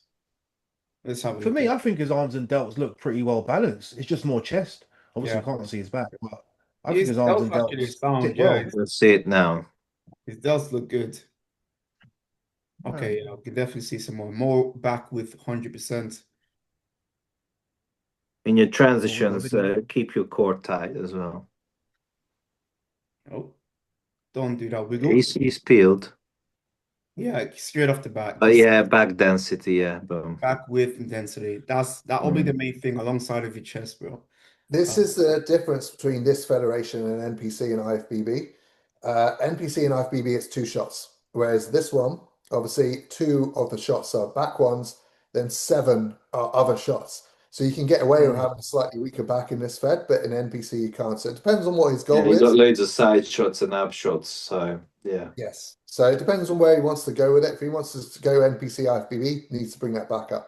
A: Let's have a
B: for
A: look
B: me,
A: at.
B: I think his arms and delts look pretty well balanced. It's just more chest. Obviously,
A: Yeah,
B: you can't see his back, but I think
A: his
B: his arms
A: delts
B: and
A: actually
B: delts
A: sound.
B: sit
A: Yeah,
B: well.
D: Let's see it now.
A: It does look good.
B: Yeah.
A: Okay, yeah, we can definitely see some more back with 100%.
D: In your
B: Oh, we got a
D: transitions,
B: video.
D: keep your core tight as well.
A: Oh, don't do that wiggle.
D: He's peeled.
A: Yeah, straight off the bat,
D: But
A: just
D: yeah, back density, yeah, boom.
A: back with intensity. That'll be the
D: Mm.
A: main thing alongside of your chest, bro.
C: This
A: Uh,
C: is the difference between this federation and NPC and IFBB. NPC and IFBB, it's two shots, whereas this one, obviously, two of the shots are back ones, then seven are other shots. So you can get away with
A: mm.
C: having a slightly weaker back in this fed, but in NPC you can't. So it depends on what his
D: Yeah,
C: goal
D: you got
C: is.
D: loads of side shots and ab shots, so yeah.
C: Yes. So it depends on where he wants to go with it. If he wants us to go NPC IFBB, he needs to bring that back up.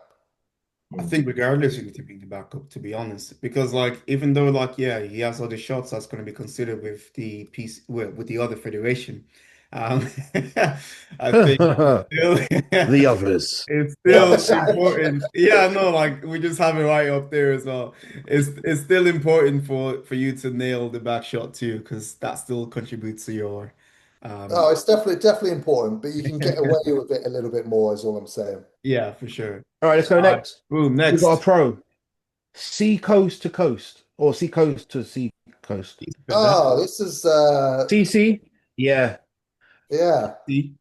A: I
D: Mm.
A: think regardless, you need to bring the backup, to be honest, because like even though like yeah, he has all the shots that's going to be considered with the piece with the other federation. Um, I think still,
B: The others.
A: it's still important. Yeah, no, like we just have it right up there as well. It's still important for you to nail the back shot too, because that still contributes to your
C: Oh,
A: um
C: it's definitely important, but you can get away with it a little bit more, is all I'm saying.
A: yeah, for sure.
B: All right, let's go
A: All right,
B: next.
A: boom,
B: We got a
A: next.
B: pro. Sea coast to coast or sea coast to sea coast.
A: He's been that.
C: Oh, this is
B: CC? Yeah.
C: yeah,
A: See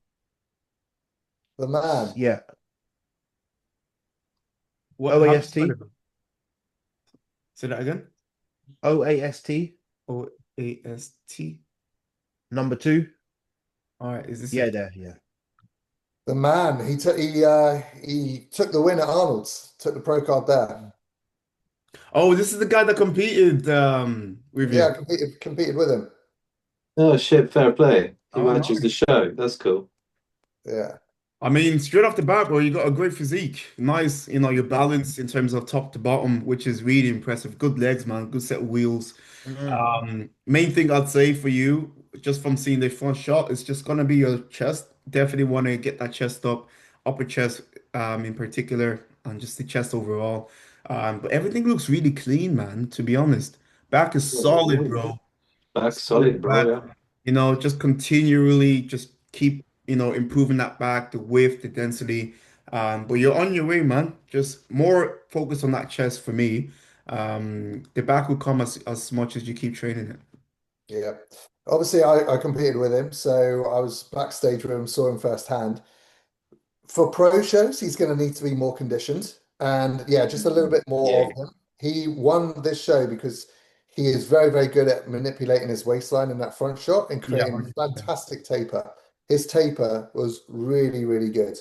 C: the man.
B: Yeah.
A: what? How do you spell
B: OAST.
A: it? Say that again.
B: OAST.
A: OAST.
B: Number two.
A: All right, is this
B: Yeah,
A: it?
B: there. Yeah.
C: The man. He took the win at Arnold's, took the pro card there.
A: Oh, this is the guy that competed with
C: Yeah,
A: you.
C: I competed with him.
D: Oh shit, fair play. He
A: Oh,
D: watches the
A: nice.
D: show. That's cool.
C: Yeah.
A: I mean, straight off the bat, bro, you got a great physique. Nice, your balance in terms of top to bottom, which is really impressive. Good legs, man. Good set of wheels.
B: Mm.
A: Main thing I'd say for you, just from seeing the front shot, is just gonna be your chest. Definitely want to get that chest up, upper chest, in particular, and just the chest overall. But everything looks really clean, man, to be honest. Back is solid, bro.
D: Back solid,
A: Solid
D: bro.
A: back.
D: Yeah.
A: Just continually just keep, improving that back, the width, the density. But you're on your way, man. Just more focus on that chest for me. The back will come as much as you keep training it.
C: Yeah. Obviously, I competed with him, so I was backstage with him, saw him firsthand. For pro shows, he's going to need to be more conditioned and yeah, just a little bit more
D: Yeah.
C: of him. He won this show because he is very, very good at manipulating his waistline in that front shot and
A: Yeah,
C: creating
A: 100%.
C: fantastic taper. His taper was really, really good.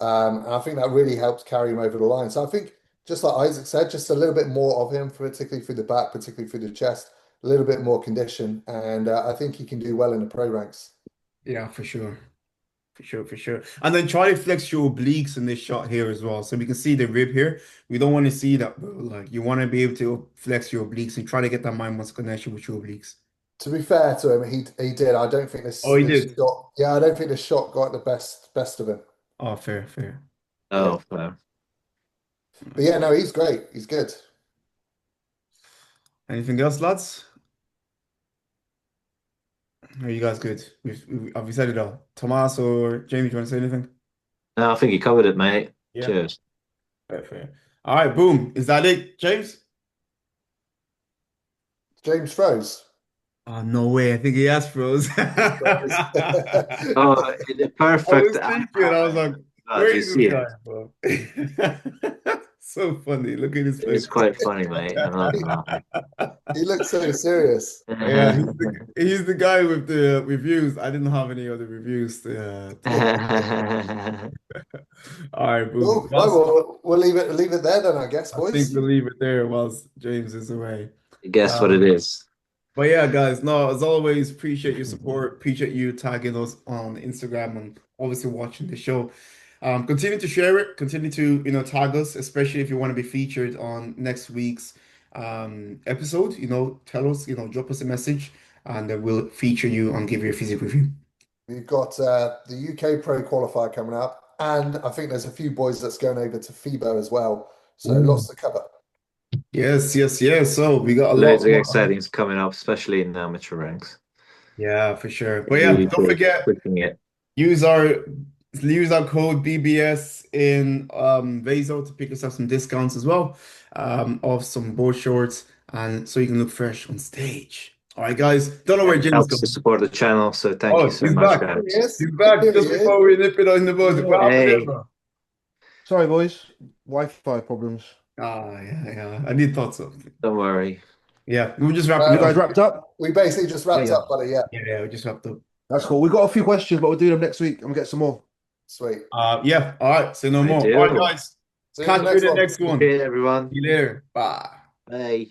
C: And I think that really helped carry him over the line. So I think, just like Isaac said, just a little bit more of him, particularly through the back, particularly through the chest, a little bit more condition. And I think he can do well in the pro ranks.
A: Yeah, for sure. For sure, for sure. And then try to flex your obliques in this shot here as well. So we can see the rib here. We don't want to see that, bro. Like you want to be able to flex your obliques and try to get that mind muscle connection with your obliques.
C: To be fair to him, he did. I don't think
A: Oh, he
C: this
A: did.
C: shot. Yeah, I don't think this shot got the best of him.
A: Oh, fair, fair.
C: Yeah,
D: Oh, fair.
C: but yeah, no, he's great. He's good.
A: Anything else, lads? Are you guys good? Have we said it all? Tomas or Jamie, do you want to say anything?
D: No, I think you covered it, mate.
A: Yeah.
D: Cheers.
A: Fair, fair. All right, boom. Is that it, James?
C: James froze.
A: Oh, no way. I think he asked froze.
C: He froze.
D: Oh, the
A: I
D: perfect
A: was thinking, I was like,
D: Do
A: where
D: you
A: is this
D: see
A: guy,
D: it?
A: bro? So funny. Look at his face.
D: It's quite funny, mate. I'm not gonna lie.
C: He looks so serious.
A: Yeah, he's the guy with the reviews. I didn't have any other reviews All right, boom.
C: Cool. Right, well, we'll leave it there then, I guess,
A: I think
C: boys.
A: we'll leave it there whilst James is away.
D: Guess what it
A: Um,
D: is.
A: but yeah, guys, no, as always, appreciate your support. Appreciate you tagging us on Instagram and obviously watching the show. Continue to share it. Continue to tag us, especially if you want to be featured on next week's episode. Tell us, drop us a message, and then we'll feature you and give you a physical review.
C: We've got the UK Pro qualifier coming up, and I think there's a few boys that's going over to FIBO as well. So
A: Ooh.
C: lots to cover.
A: Yes, yes, yes. So we got a lot
D: Loads of
A: more.
D: exciting coming up, especially in the amateur ranks.
A: Yeah, for sure. But
D: It
A: yeah,
D: really
A: don't
D: is
A: forget,
D: pushing it.
A: use our use our code BBS in Vaso to pick yourself some discounts as well, of some board shorts, and so you can look fresh on stage. All right, guys. Don't know where
D: And
A: Jim's
D: helps to
A: gone.
D: support the channel. So thank you
A: Oh,
D: so
A: he's
D: much,
A: back.
C: Here he
D: guys.
C: is.
A: He's back
C: Here he
A: just
C: is.
A: before we nip it in the bud. What
B: Yeah.
A: happened there,
D: Hey,
A: bro?
B: Sorry, boys. Wi-Fi problems.
A: Ah, yeah, yeah. I did thought so.
D: don't worry.
A: Yeah, we're just wrapping
B: You
A: it
B: guys
A: up.
B: wrapped up?
C: We basically just
A: Yeah,
C: wrapped
A: yeah,
C: up, buddy. Yeah,
A: yeah. We just wrapped up.
B: That's cool. We got a few questions, but we'll do them next week and we'll get some more.
C: sweet.
A: Yeah. All right. Say no
D: I
A: more. All right,
D: do.
A: guys.
C: See you in the
A: Catch you in
C: next
A: the
C: one.
A: next one.
D: Okay, everyone.
A: See you later. Bye.
D: Bye.